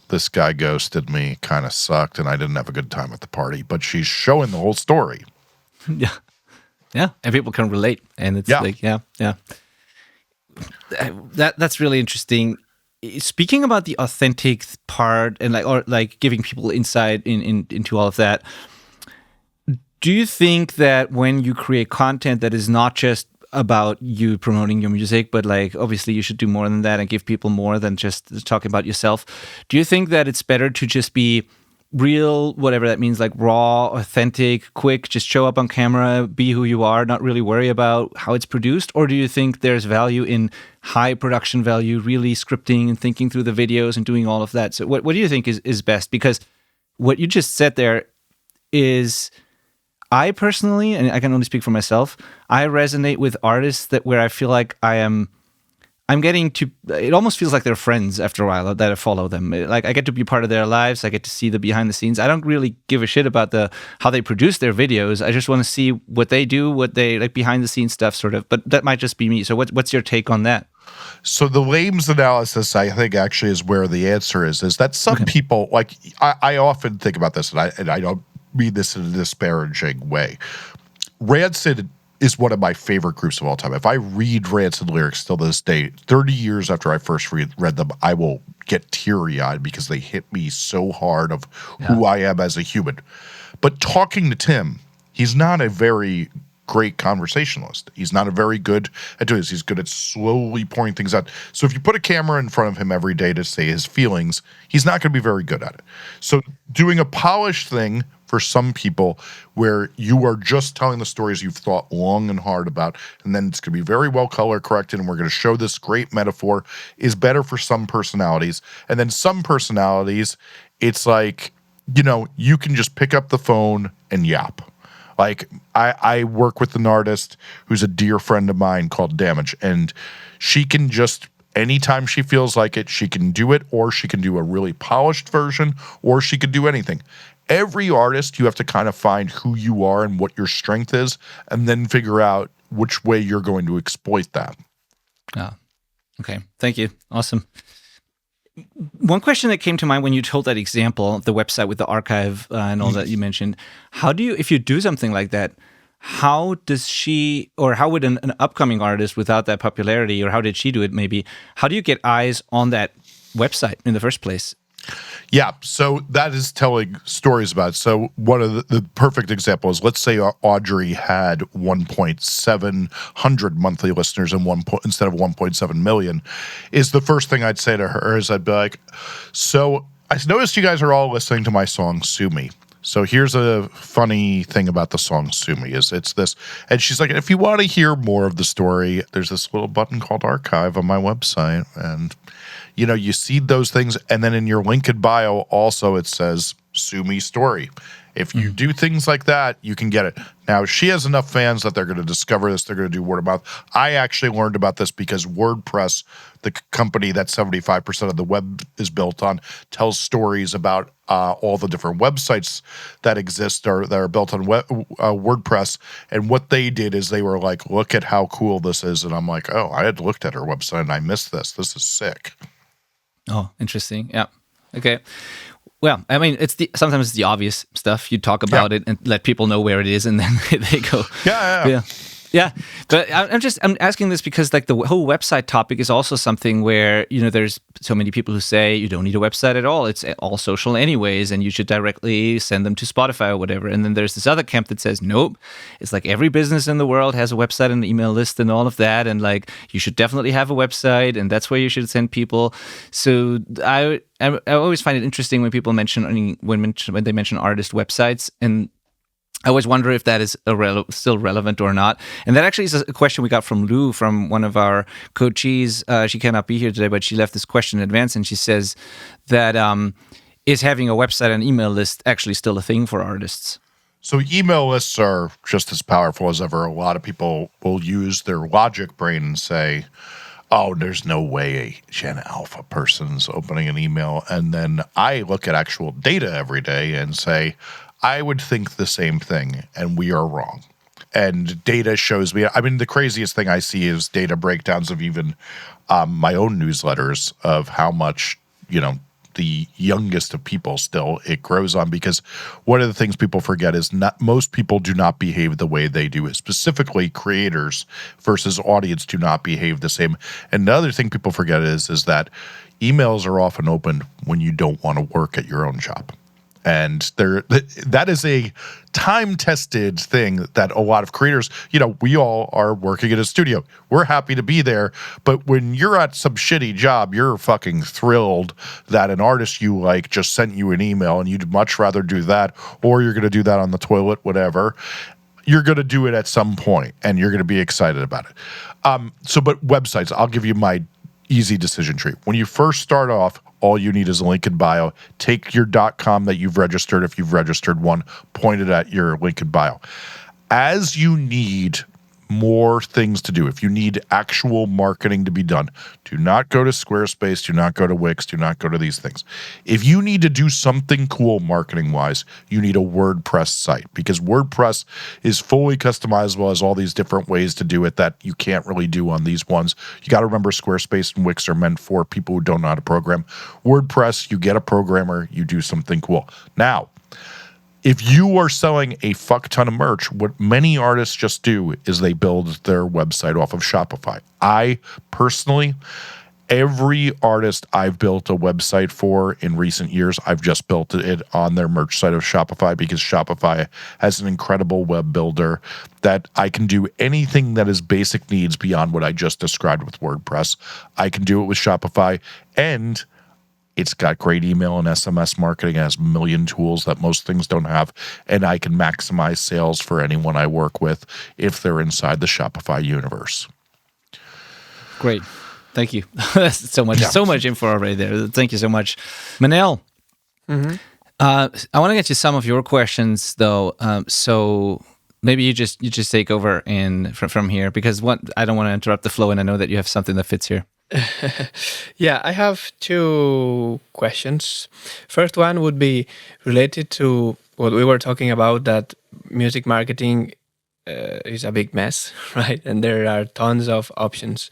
this guy ghosted me, kind of sucked, and I didn't have a good time at the party. But she's showing the whole story. Yeah. Yeah. And people can relate. And it's like, yeah. That's really interesting. Speaking about the authentic part and like giving people insight into all of that, do you think that when you create content that is not just about you promoting your music, but like obviously you should do more than that and give people more than just talking about yourself, do you think that it's better to just be real, whatever that means, like raw, authentic, quick, just show up on camera, be who you are, not really worry about how it's produced? Or do you think there's value in high production value, really scripting and thinking through the videos and doing all of that? So what do you think is best? Because what you just said there is, I personally, and I can only speak for myself, I resonate with artists where I feel like I'm getting to, it almost feels like they're friends after a while that I follow them. Like I get to be part of their lives. I get to see the behind the scenes. I don't really give a shit about how they produce their videos. I just want to see what they do, what they like behind the scenes stuff sort of, but that might just be me. So what's your take on that? So the Lames analysis, I think, actually is where the answer is that some people, like I often think about this, and I don't mean this in a disparaging way. Rancid is one of my favorite groups of all time. If I read Rancid lyrics still to this day, 30 years after I first read them, I will get teary-eyed because they hit me so hard of who I am as a human. But talking to Tim, he's not a very great conversationalist. He's not a very good at doing this. He's good at slowly pointing things out. So if you put a camera in front of him every day to say his feelings, he's not going to be very good at it. So doing a polished thing for some people where you are just telling the stories you've thought long and hard about, and then it's going to be very well color corrected, and we're going to show this great metaphor, is better for some personalities. And then some personalities, it's like, you can just pick up the phone and yap. Like, I work with an artist who's a dear friend of mine called Damage, and she can just Anytime she feels like it, she can do it, or she can do a really polished version, or she could do anything. Every artist, you have to kind of find who you are and what your strength is, and then figure out which way you're going to exploit that. Ah, okay. Thank you. Awesome. One question that came to mind when you told that example, the website with the archive and all that you mentioned, how do you, if you do something like that, how does she, or how would an upcoming artist without that popularity, or how did she do it maybe, how do you get eyes on that website in the first place? Yeah, so that is telling stories about it. So one of the perfect examples, let's say Audrey had 1.700 monthly listeners and instead of 1.7 million, is the first thing I'd say to her is I'd be like, so I noticed you guys are all listening to my song, Sue Me. So here's a funny thing about the song Sue Me is it's this, and she's like, if you want to hear more of the story, there's this little button called archive on my website, and you know, you see those things, and then in your link in bio also it says Sue Me story. If you do things like that, you can get it. Now, she has enough fans that they're going to discover this. They're going to do word of mouth. I actually learned about this because WordPress, the company that 75% of the web is built on, tells stories about all the different websites that exist or that are built on WordPress. And what they did is they were like, look at how cool this is. And I'm like, oh, I had looked at her website and I missed this. This is sick. Oh, interesting. Yeah. Okay. Well, I mean, sometimes it's the obvious stuff. You talk about it and let people know where it is, and then they go. Yeah. But I'm asking this because like the whole website topic is also something where, you know, there's so many people who say you don't need a website at all. It's all social anyways, and you should directly send them to Spotify or whatever. And then there's this other camp that says, nope, it's like every business in the world has a website and an email list and all of that. And like, you should definitely have a website, and that's where you should send people. So I always find it interesting when people mention, when they mention artist websites, and I always wonder if that is still relevant or not. And that actually is a question we got from Lou, from one of our coachees. She cannot be here today, but she left this question in advance, and she says that is having a website and email list actually still a thing for artists? So email lists are just as powerful as ever. A lot of people will use their logic brain and say, oh, there's no way a Gen Alpha person's opening an email. And then I look at actual data every day and say, I would think the same thing, and we are wrong. And data shows me, I mean, the craziest thing I see is data breakdowns of even my own newsletters of how much, you know, the youngest of people still it grows on, because one of the things people forget is most people do not behave the way they do. Specifically, creators versus audience do not behave the same. And the other thing people forget is that emails are often opened when you don't want to work at your own job. And that is a time-tested thing that a lot of creators, you know, we all are working in a studio. We're happy to be there. But when you're at some shitty job, you're fucking thrilled that an artist you like just sent you an email, and you'd much rather do that, or you're going to do that on the toilet, whatever. You're going to do it at some point, and you're going to be excited about it. But websites, I'll give you my easy decision tree. When you first start off, all you need is a link in bio. Take your .com that you've registered, if you've registered one, point it at your link in bio. As you need more things to do, if you need actual marketing to be done, do not go to Squarespace, do not go to Wix, do not go to these things. If you need to do something cool marketing-wise, you need a WordPress site, because WordPress is fully customizable, has all these different ways to do it that you can't really do on these ones. You got to remember Squarespace and Wix are meant for people who don't know how to program. WordPress, you get a programmer, you do something cool. Now, if you are selling a fuck ton of merch, what many artists just do is they build their website off of Shopify. I personally, every artist I've built a website for in recent years, I've just built it on their merch site of Shopify, because Shopify has an incredible web builder that I can do anything that is basic needs beyond what I just described with WordPress. I can do it with Shopify, and it's got great email and SMS marketing. It has a million tools that most things don't have. And I can maximize sales for anyone I work with if they're inside the Shopify universe. Great. Thank you. That's so much info already there. Thank you so much. Manel, I want to get to some of your questions, though. So maybe you just take over from here, because I don't want to interrupt the flow, and I know that you have something that fits here. Yeah, I have two questions. First one would be related to what we were talking about, that music marketing is a big mess, right? And there are tons of options.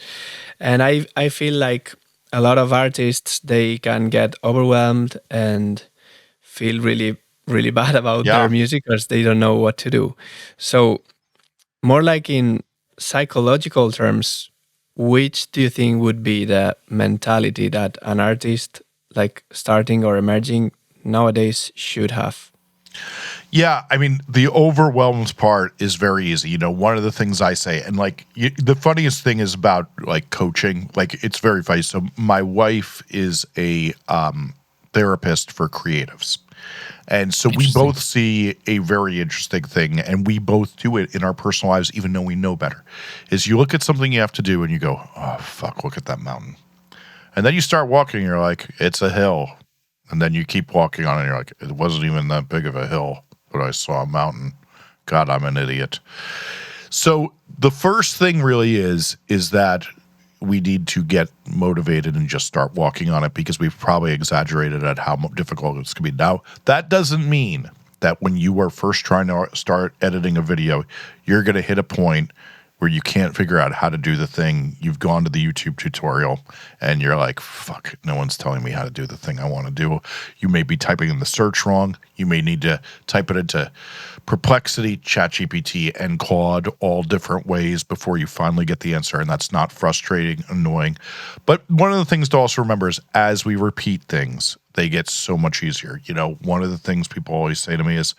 And I feel like a lot of artists, they can get overwhelmed and feel really bad about their Yeah. music because they don't know what to do. So more like in psychological terms, which do you think would be the mentality that an artist like starting or emerging nowadays should have? Yeah, I mean, the overwhelmed part is very easy. You know, one of the things I say, and like the funniest thing is about like coaching, like it's very funny. So my wife is a therapist for creatives. And so we Interesting. both see a very interesting thing, and we both do it in our personal lives, even though we know better. Is you look at something you have to do and you go, oh, fuck, look at that mountain. And then you start walking, and you're like, it's a hill. And then you keep walking on it, and you're like, it wasn't even that big of a hill, but I saw a mountain. God, I'm an idiot. So the first thing really is that we need to get motivated and just start walking on it, because we've probably exaggerated at how difficult it's going to be. Now, that doesn't mean that when you are first trying to start editing a video, you're going to hit a point where you can't figure out how to do the thing. You've gone to the YouTube tutorial and you're like, fuck, no one's telling me how to do the thing I want to do. You may be typing in the search wrong. You may need to type it into Perplexity, ChatGPT, and Claude, all different ways before you finally get the answer. And that's not frustrating, annoying. But one of the things to also remember is as we repeat things, they get so much easier. You know, one of the things people always say to me is,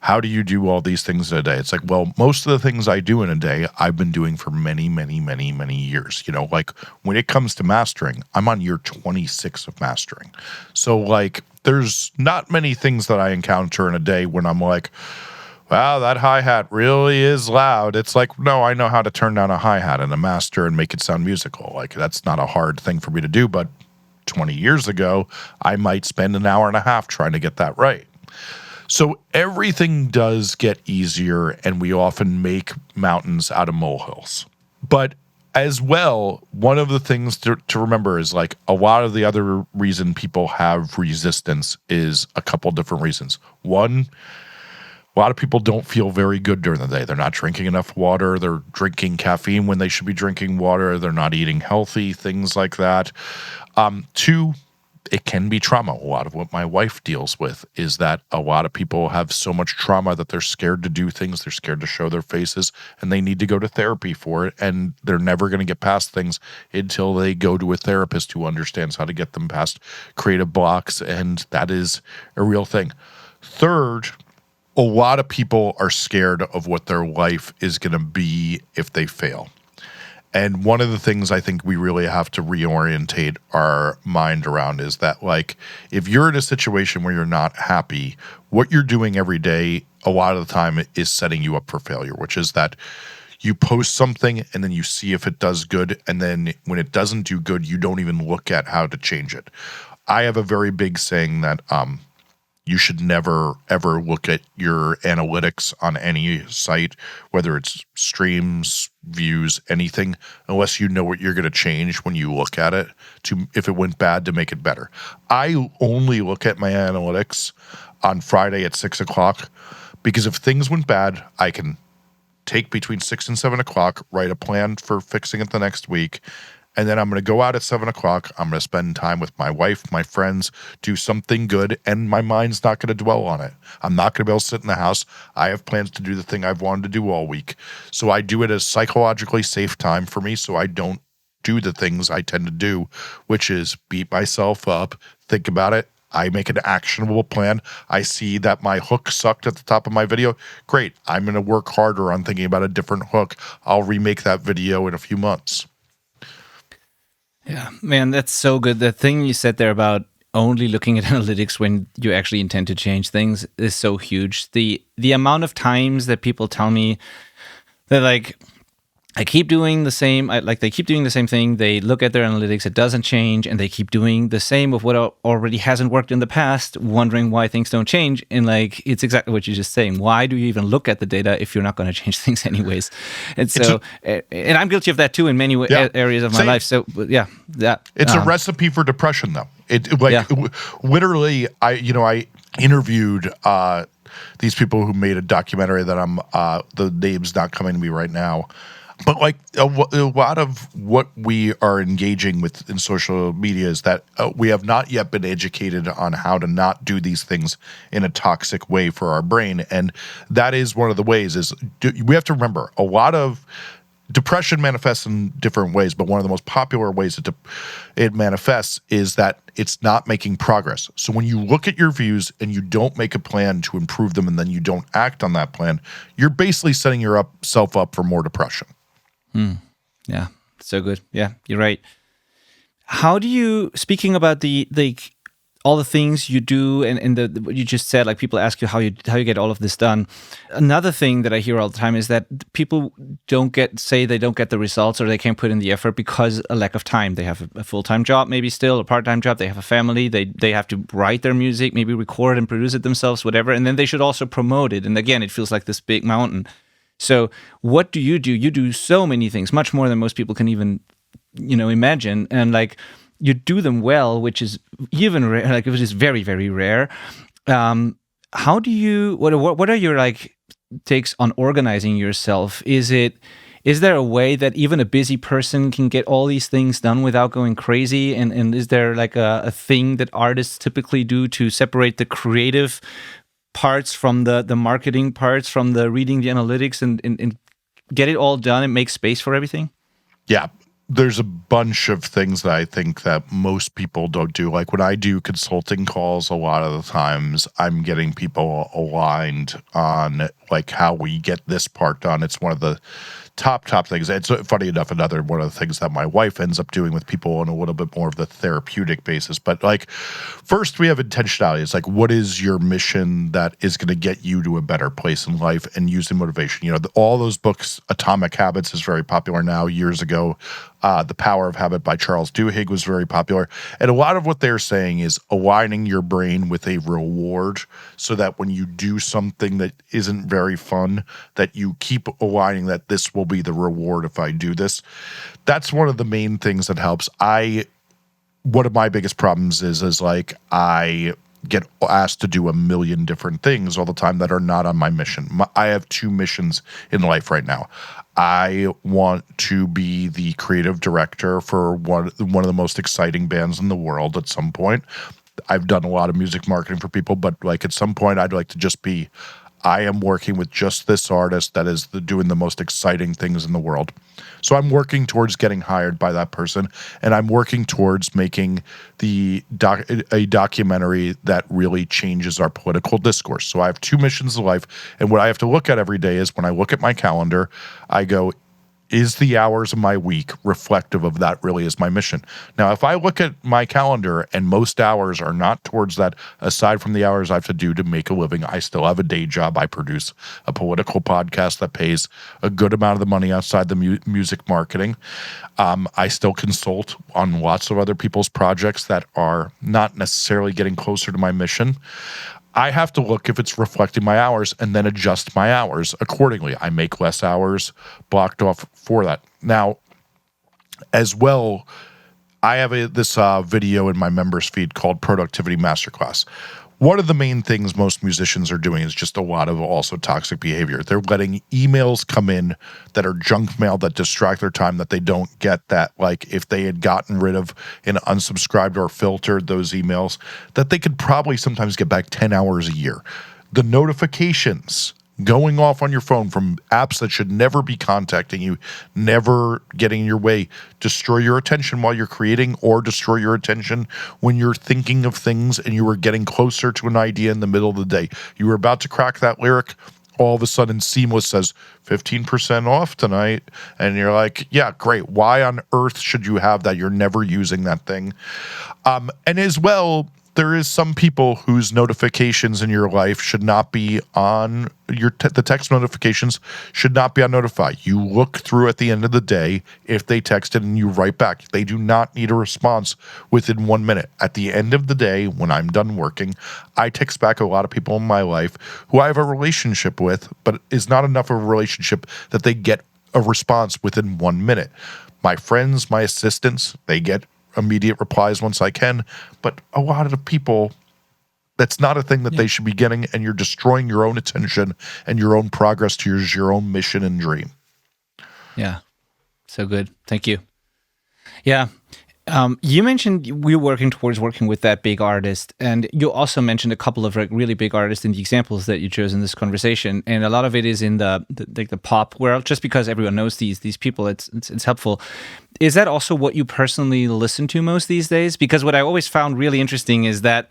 how do you do all these things in a day? It's like, well, most of the things I do in a day, I've been doing for many, many, many, many years. You know, like when it comes to mastering, I'm on year 26 of mastering. So like, there's not many things that I encounter in a day when I'm like, wow, that hi-hat really is loud. It's like, no, I know how to turn down a hi-hat and a master and make it sound musical. Like, that's not a hard thing for me to do. But 20 years ago, I might spend an hour and a half trying to get that right. So everything does get easier, and we often make mountains out of molehills. But as well, one of the things to remember is like a lot of the other reason people have resistance is a couple different reasons. One, a lot of people don't feel very good during the day. They're not drinking enough water. They're drinking caffeine when they should be drinking water. They're not eating healthy, things like that. Two, it can be trauma. A lot of what my wife deals with is that a lot of people have so much trauma that they're scared to do things. They're scared to show their faces, and they need to go to therapy for it. And they're never going to get past things until they go to a therapist who understands how to get them past creative blocks. And that is a real thing. Third, a lot of people are scared of what their life is going to be if they fail. And one of the things I think we really have to reorientate our mind around is that, like, if you're in a situation where you're not happy, what you're doing every day, a lot of the time, is setting you up for failure, which is that you post something and then you see if it does good. And then when it doesn't do good, you don't even look at how to change it. I have a very big saying that, you should never, ever look at your analytics on any site, whether it's streams, views, anything, unless you know what you're going to change when you look at it, to if it went bad, to make it better. I only look at my analytics on Friday at 6 o'clock, because if things went bad, I can take between 6 and 7 o'clock, write a plan for fixing it the next week. And then I'm going to go out at 7 o'clock. I'm going to spend time with my wife, my friends, do something good, and my mind's not going to dwell on it. I'm not going to be able to sit in the house. I have plans to do the thing I've wanted to do all week. So I do it as psychologically safe time for me, so I don't do the things I tend to do, which is beat myself up, think about it. I make an actionable plan. I see that my hook sucked at the top of my video. Great. I'm going to work harder on thinking about a different hook. I'll remake that video in a few months. Yeah, man, that's so good. The thing you said there about only looking at analytics when you actually intend to change things is so huge. The amount of times that people tell me that, like, I keep doing the same. They keep doing the same thing. They look at their analytics, it doesn't change, and they keep doing the same of what already hasn't worked in the past, wondering why things don't change. And like, it's exactly what you're just saying. Why do you even look at the data if you're not going to change things anyways? And so, and I'm guilty of that too in many areas of my life. So yeah, it's a recipe for depression, though. Literally, I interviewed these people who made a documentary that the name's not coming to me right now. But like a lot of what we are engaging with in social media is that we have not yet been educated on how to not do these things in a toxic way for our brain. And that is one of the ways we have to remember a lot of depression manifests in different ways, but one of the most popular ways it manifests is that it's not making progress. So when you look at your views and you don't make a plan to improve them and then you don't act on that plan, you're basically setting yourself up for more depression. Yeah, so good. Yeah, you're right. How do you, speaking about all the things you do and what you just said, like people ask you how you get all of this done. Another thing that I hear all the time is that people say they don't get the results or they can't put in the effort because a lack of time. They have a full-time job, maybe still a part-time job. They have a family. They have to write their music, maybe record and produce it themselves, whatever. And then they should also promote it. And again, it feels like this big mountain. So what do? You do so many things, much more than most people can even, imagine. And like, you do them well, which is even rare, like which is very, very rare. How do you? What are your like takes on organizing yourself? Is there a way that even a busy person can get all these things done without going crazy? And is there like a thing that artists typically do to separate the creative parts from the marketing parts, from the reading the analytics and get it all done and make space for everything? Yeah. There's a bunch of things that I think that most people don't do. Like when I do consulting calls, a lot of the times I'm getting people aligned on like how we get this part done. It's one of the top things. It's funny enough, one of the things that my wife ends up doing with people on a little bit more of the therapeutic basis. But like, first we have intentionality. It's like, what is your mission that is going to get you to a better place in life, and using motivation. All those books, Atomic Habits is very popular now. Years ago, The Power of Habit by Charles Duhigg was very popular. And a lot of what they're saying is aligning your brain with a reward so that when you do something that isn't very fun, that you keep aligning that this will be the reward if I do this. That's one of the main things that helps. One of my biggest problems is like I get asked to do a million different things all the time that are not on my mission. I have two missions in life right now. I want to be the creative director for one of the most exciting bands in the world at some point. I've done a lot of music marketing for people, but like at some point I'd like to just be, I am working with just this artist that is doing the most exciting things in the world. So I'm working towards getting hired by that person, and I'm working towards making a documentary that really changes our political discourse. So I have two missions in life, and what I have to look at every day is when I look at my calendar, I go, is the hours of my week reflective of that really is my mission? Now, if I look at my calendar and most hours are not towards that, aside from the hours I have to do to make a living, I still have a day job. I produce a political podcast that pays a good amount of the money outside the music marketing. I still consult on lots of other people's projects that are not necessarily getting closer to my mission. I have to look if it's reflecting my hours and then adjust my hours accordingly. I make less hours blocked off for that. Now, as well, I have this video in my members feed called Productivity Masterclass. One of the main things most musicians are doing is just a lot of also toxic behavior. They're letting emails come in that are junk mail that distract their time, that they don't get, that like if they had gotten rid of and unsubscribed or filtered those emails, that they could probably sometimes get back 10 hours a year. The notifications going off on your phone from apps that should never be contacting you, never getting in your way, destroy your attention while you're creating, or destroy your attention when you're thinking of things and you are getting closer to an idea in the middle of the day. You were about to crack that lyric, all of a sudden Seamless says 15% off tonight, and you're like, yeah, great. Why on earth should you have that? You're never using that thing. And as well, there is some people whose notifications in your life should not be on the text notifications should not be on notify. You look through at the end of the day if they texted and you write back. They do not need a response within 1 minute. At the end of the day, when I'm done working, I text back a lot of people in my life who I have a relationship with, but is not enough of a relationship that they get a response within 1 minute. My friends, my assistants, they get immediate replies once I can, but a lot of the people, that's not a thing that they should be getting, and you're destroying your own attention and your own progress towards your own mission and dream. Yeah, so good. Thank you. Yeah. You mentioned we're working towards working with that big artist, and you also mentioned a couple of really big artists in the examples that you chose in this conversation, and a lot of it is in the pop world. Just because everyone knows these people, it's helpful. Is that also what you personally listen to most these days? Because what I always found really interesting is that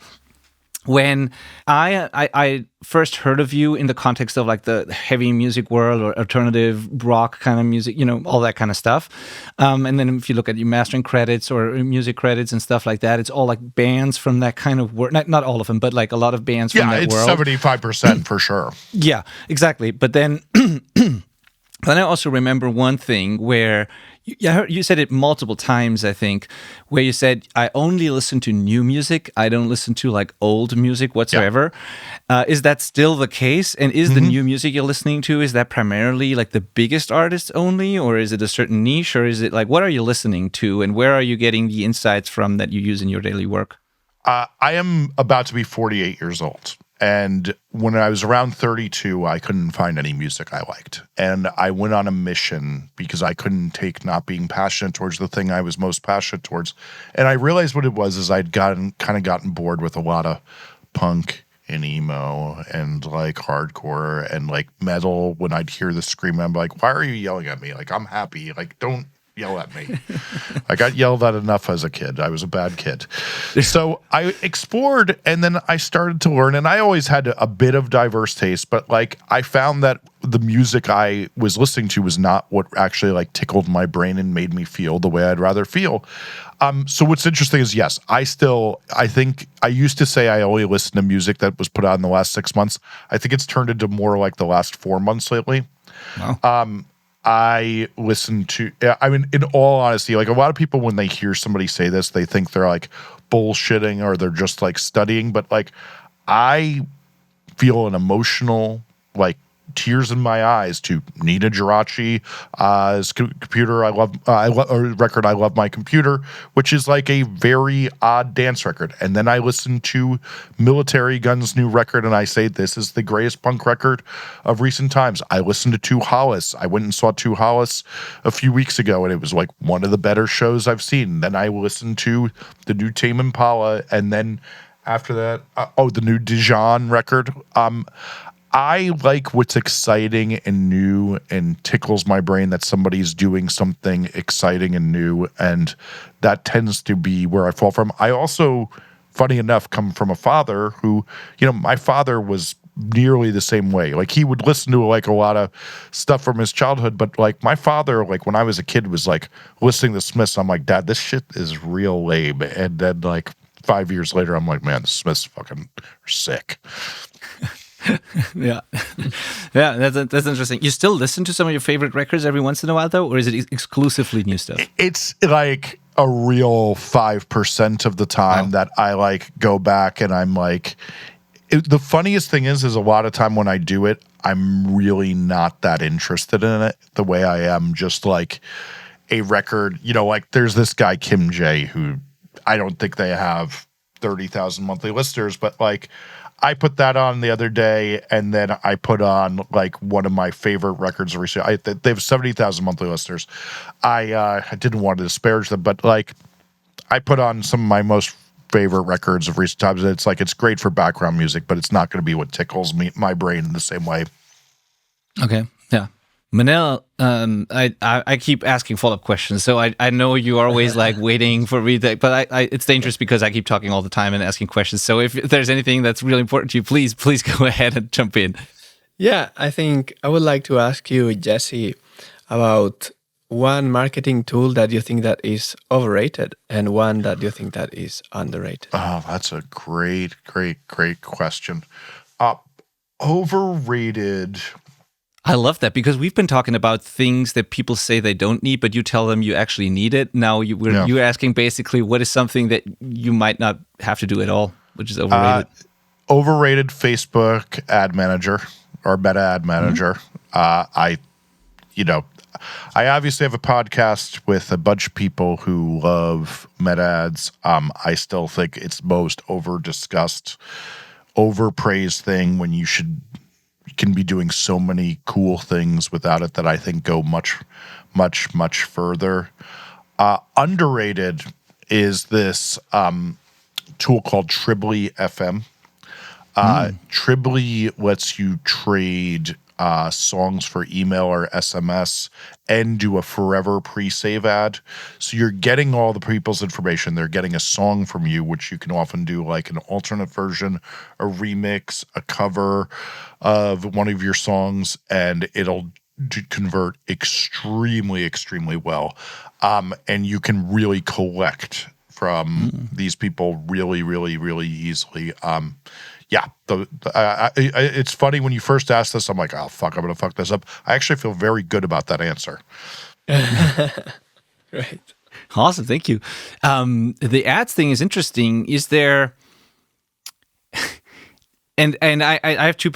when I first heard of you in the context of like the heavy music world or alternative rock kind of music, all that kind of stuff. And then if you look at your mastering credits or music credits and stuff like that, it's all like bands from that kind of world. Not all of them, but like a lot of bands from that world. Yeah, it's 75% for sure. Yeah, exactly. But then I also remember one thing where you said it multiple times, I think, where you said, I only listen to new music. I don't listen to like old music whatsoever. Yeah. Is that still the case? And is the new music you're listening to, is that primarily like the biggest artists only? Or is it a certain niche? Or is it like, what are you listening to? And where are you getting the insights from that you use in your daily work? I am about to be 48 years old. And when I was around 32, I couldn't find any music I liked. And I went on a mission because I couldn't take not being passionate towards the thing I was most passionate towards. And I realized what it was is I'd gotten bored with a lot of punk and emo and like hardcore and like metal. When I'd hear the scream, I'm like, why are you yelling at me? Like, I'm happy. Like, don't yell at me. I got yelled at enough as a kid. I was a bad kid. So I explored, and then I started to learn, and I always had a bit of diverse taste, but like I found that the music I was listening to was not what actually like tickled my brain and made me feel the way I'd rather feel. So what's interesting is, yes, I think I used to say I only listen to music that was put out in the last 6 months. I think it's turned into more like the last 4 months lately. Wow. I listen to, I mean, in all honesty, like a lot of people, when they hear somebody say this, they think they're like bullshitting or they're just like studying. But like, I feel an emotional, like tears in my eyes to Nina Geraci's computer. Record. I Love My Computer, which is like a very odd dance record. And then I listen to Military Gun's new record, and I say this is the greatest punk record of recent times. I listened to Two Hollis. I went and saw Two Hollis a few weeks ago, and it was like one of the better shows I've seen. Then I listened to the new Tame Impala, and then after that, the new Dijon record. I like what's exciting and new and tickles my brain that somebody's doing something exciting and new, and that tends to be where I fall from. I also, funny enough, come from a father who, my father was nearly the same way. Like he would listen to like a lot of stuff from his childhood, but like my father, like when I was a kid, was like listening to Smiths. I'm like, Dad, this shit is real lame. And then like 5 years later, I'm like, man, the Smiths fucking are sick. Yeah. Yeah, that's interesting. You still listen to some of your favorite records every once in a while, though, or is it exclusively new stuff? It's like a real 5% of the time that I like go back and I'm like, the funniest thing is a lot of time when I do it, I'm really not that interested in it the way I am just like a record. Like there's this guy, Kim J, who I don't think they have 30,000 monthly listeners, but like I put that on the other day, and then I put on like one of my favorite records of recent. They have 70,000 monthly listeners. I didn't want to disparage them, but like I put on some of my most favorite records of recent times. It's great for background music, but it's not going to be what tickles my brain in the same way. Okay, yeah. Manel, I keep asking follow-up questions, so I know you are always like waiting for me to, but it's dangerous because I keep talking all the time and asking questions. So if there's anything that's really important to you, please go ahead and jump in. Yeah, I think I would like to ask you, Jesse, about one marketing tool that you think that is overrated and one that you think that is underrated? Oh, that's a great question. Uh, Overrated. I love that because we've been talking about things that people say they don't need, but you tell them you actually need it. Now you're asking basically what is something that you might not have to do at all, which is overrated. Overrated Facebook ad manager or Meta ad manager. I obviously have a podcast with a bunch of people who love meta ads. I still think it's most over-discussed, overpraised thing when you can be doing so many cool things without it that I think go much further. Underrated is this tool called Tribly FM. Tribly lets you trade songs for email or SMS and do a forever pre-save ad. So you're getting all the people's information. They're getting a song from you, which you can often do like an alternate version, a remix, a cover of one of your songs, and it'll convert extremely well. And you can really collect from these people really easily. It's funny when you first asked this, I'm like, oh, fuck, I'm going to fuck this up. I actually feel very good about that answer. Right. Awesome. Thank you. The ads thing is interesting. Is there... And I have two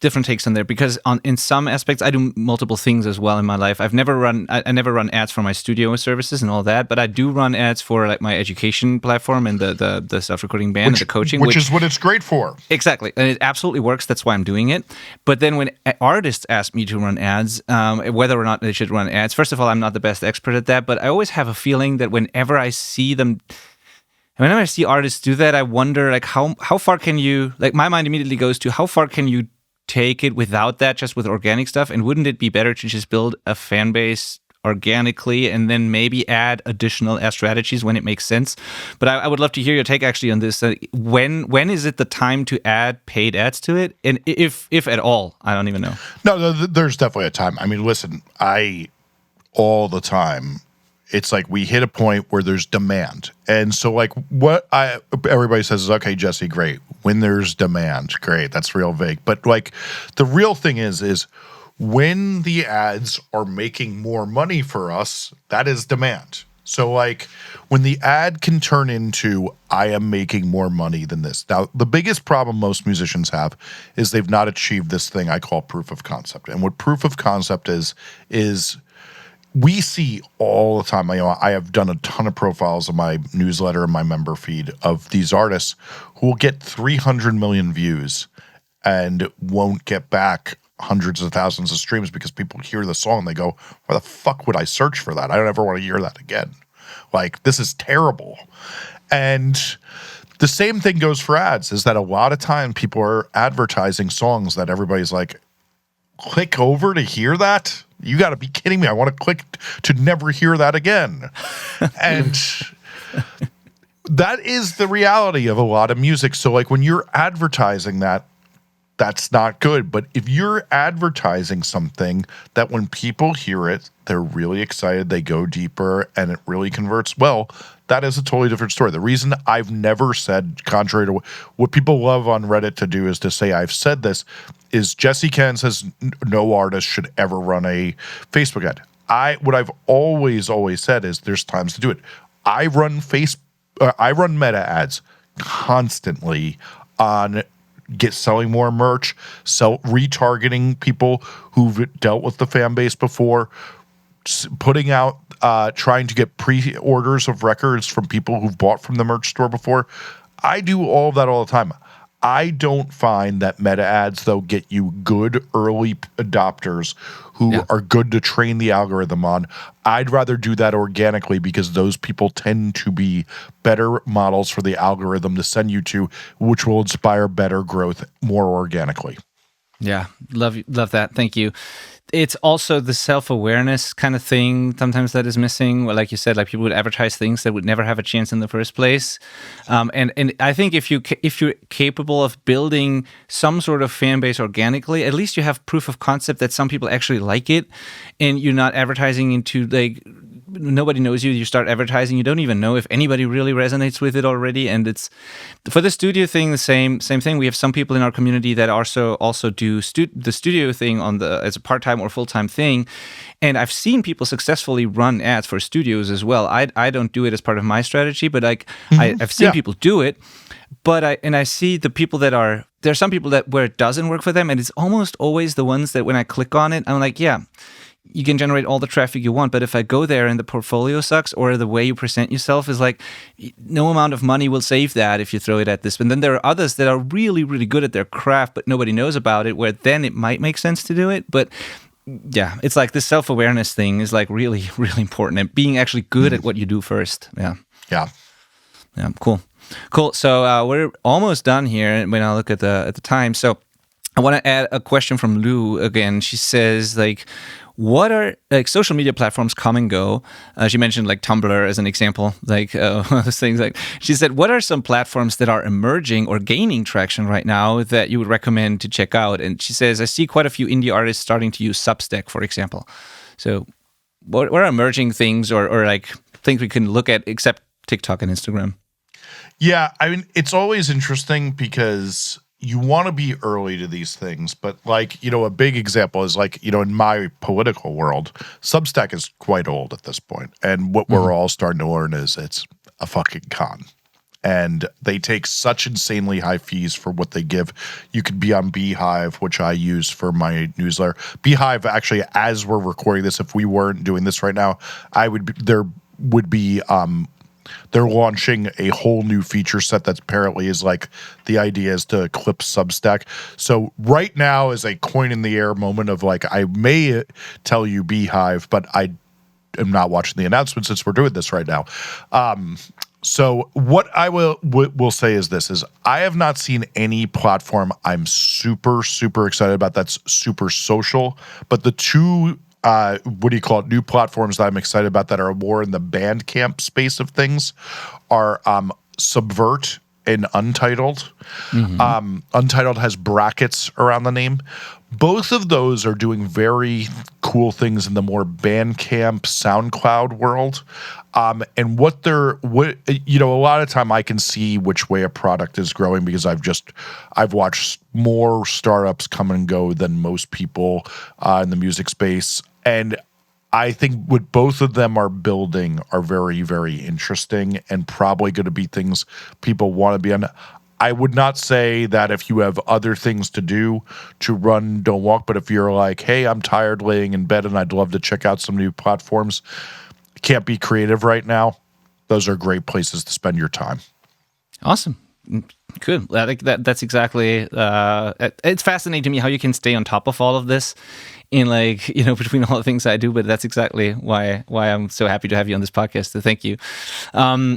different takes on there because in some aspects I do multiple things as well in my life. I never run ads for my studio services and all that, but I do run ads for like my education platform and the self-recording band and the coaching, which is what it's great for. Exactly, and it absolutely works. That's why I'm doing it. But then when artists ask me to run ads, whether or not they should run ads, first of all, I'm not the best expert at that, but I always have a feeling that whenever I see them. Whenever I see artists do that, I wonder like how far can you, like my mind immediately goes to how far can you take it without that, just with organic stuff? And wouldn't it be better to just build a fan base organically and then maybe add additional ad strategies when it makes sense? But I would love to hear your take actually on this. When is it the time to add paid ads to it? And if at all, I don't even know. No, there's definitely a time. I mean, listen, all the time, it's like we hit a point where there's demand. And so like everybody says is, okay, Jesse, great. When there's demand, great. That's real vague. But like the real thing is when the ads are making more money for us, that is demand. So like when the ad can turn into, I am making more money than this. Now, the biggest problem most musicians have is they've not achieved this thing I call proof of concept. And what proof of concept is we see all the time. I have done a ton of profiles in my newsletter and my member feed of these artists who will get 300 million views and won't get back hundreds of thousands of streams because people hear the song and they go, why the fuck would I search for that? I don't ever want to hear that again. Like, this is terrible. And the same thing goes for ads, is that a lot of time people are advertising songs that everybody's like, click over to hear that? You got to be kidding me. I want to click to never hear that again. And that is the reality of a lot of music. So like when you're advertising that, that's not good. But if you're advertising something that when people hear it, they're really excited, they go deeper, and it really converts well, that is a totally different story. The reason I've never said, contrary to what people love on Reddit to do is to say I've said this, is Jesse Cannon says no artist should ever run a Facebook ad. What I've always said is there's times to do it. I run meta ads constantly on selling more merch, retargeting people who've dealt with the fan base before, putting out, trying to get pre-orders of records from people who've bought from the merch store before. I do all of that all the time. I don't find that meta ads, though, get you good early adopters who are good to train the algorithm on. I'd rather do that organically because those people tend to be better models for the algorithm to send you to, which will inspire better growth more organically. Yeah, love that. Thank you. It's also the self-awareness kind of thing sometimes that is missing. Well, like you said, like people would advertise things that would never have a chance in the first place. And I think if you're capable of building some sort of fan base organically, at least you have proof of concept that some people actually like it, and you're not advertising into like nobody knows you. You start advertising, you don't even know if anybody really resonates with it already. And it's for the studio thing, the same thing. We have some people in our community that also do the studio thing on the as a part-time or full-time thing. And I've seen people successfully run ads for studios as well. I don't do it as part of my strategy, but like I've seen people do it. But I see the people there are some people that where it doesn't work for them, and it's almost always the ones that when I click on it, I'm like, yeah, you can generate all the traffic you want, but if I go there and the portfolio sucks or the way you present yourself is like, no amount of money will save that if you throw it at this. And then there are others that are really, really good at their craft, but nobody knows about it, where then it might make sense to do it. But yeah, it's like this self-awareness thing is like really, really important, and being actually good at what you do first. Yeah. Yeah. Yeah. Cool. So we're almost done here when I look at the time. So I want to add a question from Lou again. She says, like, what are like social media platforms come and go? She mentioned like Tumblr as an example, like one of those things. Like she said, what are some platforms that are emerging or gaining traction right now that you would recommend to check out? And she says, I see quite a few indie artists starting to use Substack, for example. So what are emerging things or like things we can look at except TikTok and Instagram? Yeah, I mean, it's always interesting because you want to be early to these things, but like, a big example is like, in my political world, Substack is quite old at this point. And what we're all starting to learn is it's a fucking con. And they take such insanely high fees for what they give. You could be on Beehive, which I use for my newsletter. Beehive, actually, as we're recording this, if we weren't doing this right now, they're launching a whole new feature set that apparently is like the idea is to eclipse Substack. So right now is a coin in the air moment of like, I may tell you Beehive, but I am not watching the announcement since we're doing this right now. So what I will say is this, is I have not seen any platform I'm super, super excited about that's super social, but the two new platforms that I'm excited about that are more in the Bandcamp space of things are Subvert and Untitled. Untitled has brackets around the name. Both of those are doing very cool things in the more Bandcamp, SoundCloud world. And a lot of time I can see which way a product is growing because I've watched more startups come and go than most people in the music space. And I think what both of them are building are very, very interesting and probably going to be things people want to be on. I would not say that if you have other things to do to run, don't walk, but if you're like, hey, I'm tired laying in bed and I'd love to check out some new platforms, can't be creative right now, those are great places to spend your time. Awesome. Good. I think that's exactly, it's fascinating to me how you can stay on top of all of this in between all the things I do, but that's exactly why I'm so happy to have you on this podcast. So thank you.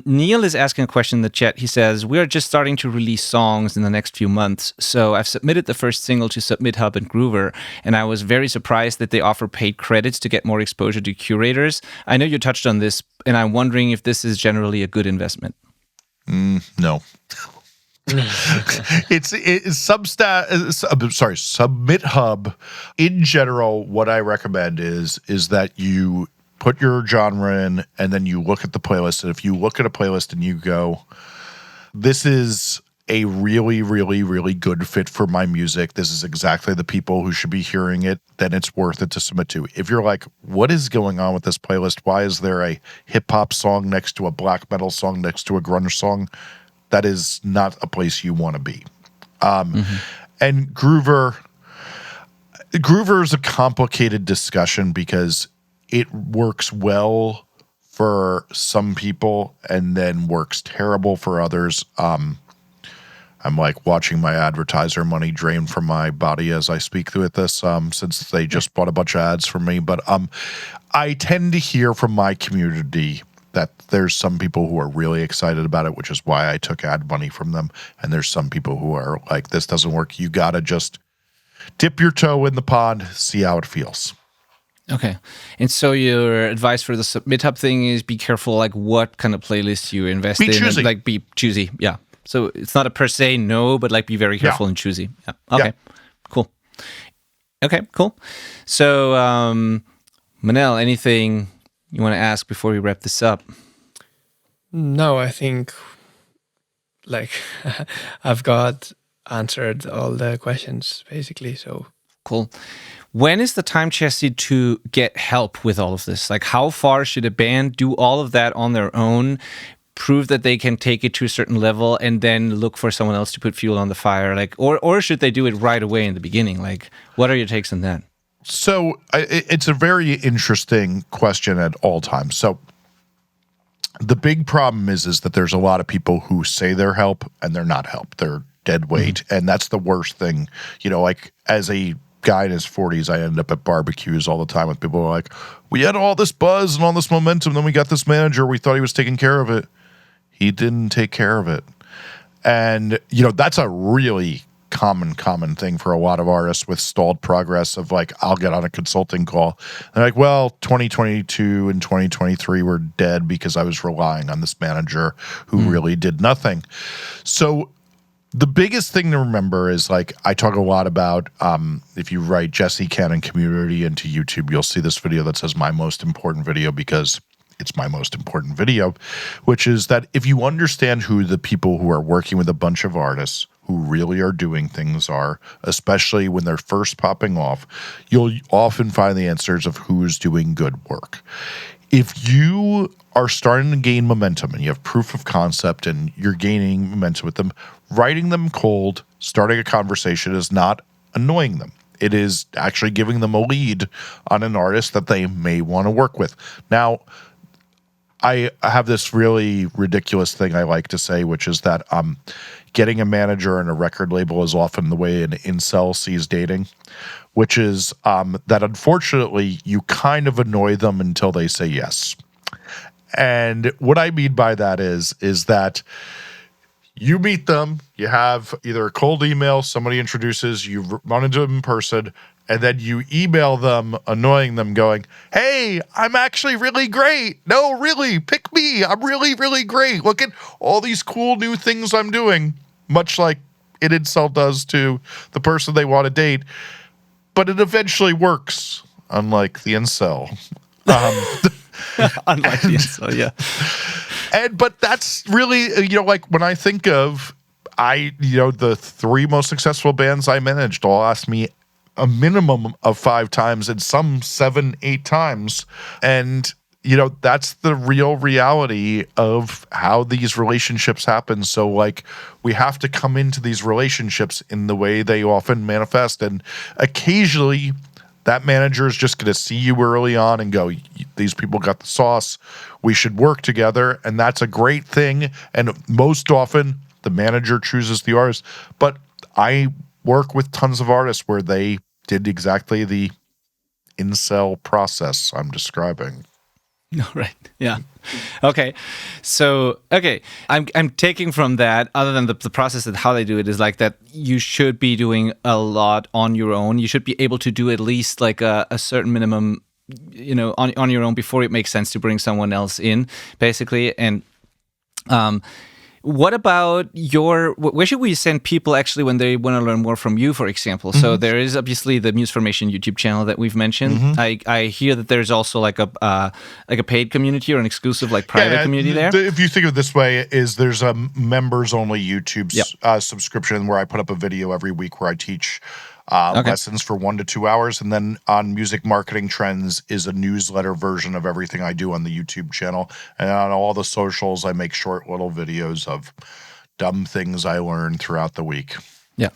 Neil is asking a question in the chat. He says, we are just starting to release songs in the next few months. So I've submitted the first single to Submit Hub and Groover, and I was very surprised that they offer paid credits to get more exposure to curators. I know you touched on this, and I'm wondering if this is generally a good investment. No. Submit Hub. In general, what I recommend is that you put your genre in and then you look at the playlist. And if you look at a playlist and you go, this is a really, really, really good fit for my music, this is exactly the people who should be hearing it, then it's worth it to submit to. If you're like, what is going on with this playlist? Why is there a hip-hop song next to a black metal song next to a grunge song? That is not a place you want to be. And Groover is a complicated discussion because it works well for some people and then works terrible for others. I'm like watching my advertiser money drain from my body as I speak through this, since they just bought a bunch of ads from me. But I tend to hear from my community that there's some people who are really excited about it, which is why I took ad money from them. And there's some people who are like, this doesn't work. You got to just Dip your toe in the pond, see how it feels. Okay. And so your advice for the Submit Hub thing is be careful, like what kind of playlists you invest Be in. choosy. And, like be choosy. Yeah. So it's not a per se no, but like be very careful and choosy. Yeah. Okay. Cool. Okay, cool. So, Manel, anything you want to ask before we wrap this up? No, I think like I've got answered all the questions basically. So Cool. When is the time, Chesty, to get help with all of this? Like, how far should a band do all of that on their own, prove that they can take it to a certain level, and then look for someone else to put fuel on the fire? Like, or should they do it right away in the beginning? Like, what are your takes on that? So it's a very interesting question at all times. So the big problem is that there's a lot of people who say they're help and they're not help. They're dead weight. And that's the worst thing. Like as a guy in his 40s, I end up at barbecues all the time with people who are like, we had all this buzz and all this momentum. Then we got this manager. We thought he was taking care of it. He didn't take care of it. And, that's a really common thing for a lot of artists with stalled progress of like, I'll get on a consulting call. They're like, well, 2022 and 2023 were dead because I was relying on this manager who really did nothing. So the biggest thing to remember is like, I talk a lot about, if you write Jesse Cannon Community into YouTube, you'll see this video that says my most important video because it's my most important video, which is that if you understand who the people who are working with a bunch of artists who really are doing things are, especially when they're first popping off, you'll often find the answers of who's doing good work. If you are starting to gain momentum and you have proof of concept and you're gaining momentum with them, writing them cold, starting a conversation is not annoying them. It is actually giving them a lead on an artist that they may want to work with. Now, I have this really ridiculous thing I like to say, which is that getting a manager and a record label is often the way an incel sees dating, which is that unfortunately you kind of annoy them until they say yes. And what I mean by that is that you meet them, you have either a cold email, somebody introduces, you run into them in person, and then you email them, annoying them, going, hey, I'm actually really great. No, really, pick me. I'm really, really great. Look at all these cool new things I'm doing, much like an incel does to the person they want to date. But it eventually works, unlike the incel. Unlike the incel, yeah. But that's really, like when I think of, the 3 most successful bands I managed all asked me a minimum of 5 times and some 7, 8 times. And, that's the real reality of how these relationships happen. So like we have to come into these relationships in the way they often manifest. And occasionally that manager is just going to see you early on and go, these people got the sauce. We should work together. And that's a great thing. And most often the manager chooses the artist. But I work with tons of artists where they did exactly the incel process I'm describing. Right. Yeah. Okay. So, I'm taking from that, other than the process and how they do it, is like that you should be doing a lot on your own. You should be able to do at least like a certain minimum, on your own before it makes sense to bring someone else in, basically. And what about where should we send people actually when they want to learn more from you, for example? So there is obviously the Muse Formation YouTube channel that we've mentioned. I hear that there's also like a paid community or an exclusive like private community there. If you think of it this way, there's a members only YouTube subscription where I put up a video every week where I teach lessons for 1 to 2 hours. And then on Music Marketing Trends is a newsletter version of everything I do on the YouTube channel. And on all the socials, I make short little videos of dumb things I learned throughout the week. Yeah.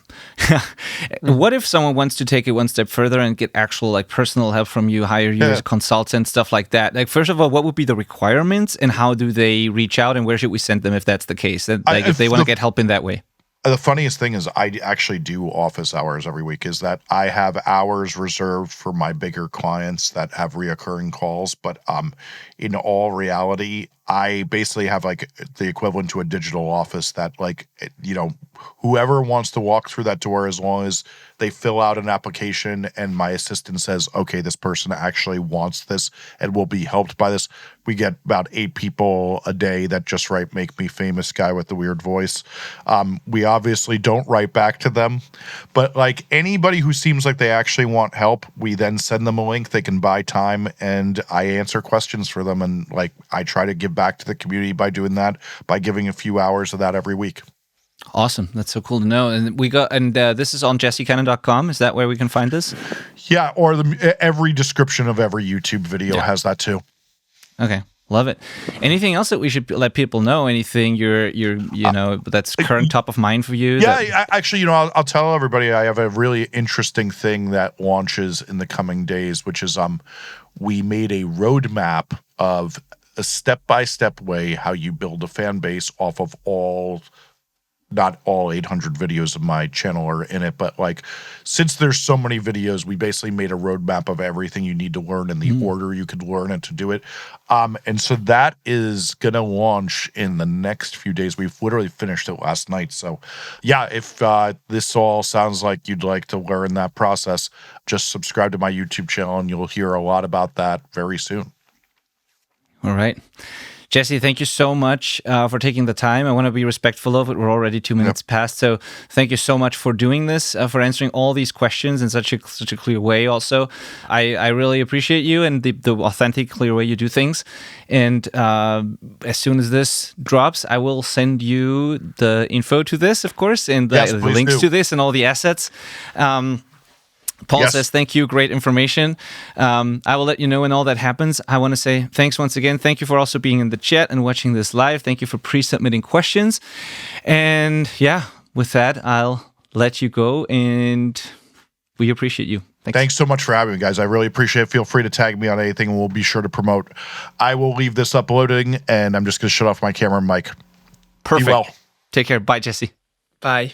What if someone wants to take it one step further and get actual like personal help from you, hire you as a consultant, stuff like that? Like, first of all, what would be the requirements and how do they reach out and where should we send them if that's the case? Like, if they want to get help in that way. The funniest thing is I actually do office hours every week, is that I have hours reserved for my bigger clients that have reoccurring calls. But in all reality, I basically have like the equivalent to a digital office that like, whoever wants to walk through that door, as long as they fill out an application and my assistant says, okay, this person actually wants this and will be helped by this. We get about 8 people a day that just write "make me famous" guy with the weird voice. We obviously don't write back to them, but like anybody who seems like they actually want help, we then send them a link. They can buy time and I answer questions for them. And like, I try to give back to the community by doing that, by giving a few hours of that every week. Awesome. That's so cool to know. And this is on jessecannon.com. Is that where we can find this? Yeah, or every description of every YouTube video has that too. Okay. Love it. Anything else that we should let people know? Anything that's current top of mind for you? Yeah, actually, I'll tell everybody I have a really interesting thing that launches in the coming days, which is we made a roadmap of a step-by-step way how you build a fan base off of not all 800 videos of my channel are in it, but like, since there's so many videos, we basically made a roadmap of everything you need to learn in the order you could learn it to do it. And so that is going to launch in the next few days. We've literally finished it last night. So yeah, if this all sounds like you'd like to learn that process, just subscribe to my YouTube channel and you'll hear a lot about that very soon. All right. Jesse, thank you so much for taking the time. I want to be respectful of it. We're already 2 minutes past, so thank you so much for doing this, for answering all these questions in such a clear way. Also, I really appreciate you and the authentic, clear way you do things. And as soon as this drops, I will send you the info to this, of course, and the links to this and all the assets. Paul says, thank you. Great information. I will let you know when all that happens. I want to say thanks once again. Thank you for also being in the chat and watching this live. Thank you for pre-submitting questions. And yeah, with that, I'll let you go, and we appreciate you. Thanks so much for having me, guys. I really appreciate it. Feel free to tag me on anything, and we'll be sure to promote. I will leave this uploading, and I'm just going to shut off my camera and mic. Perfect. Be well. Take care. Bye, Jesse. Bye.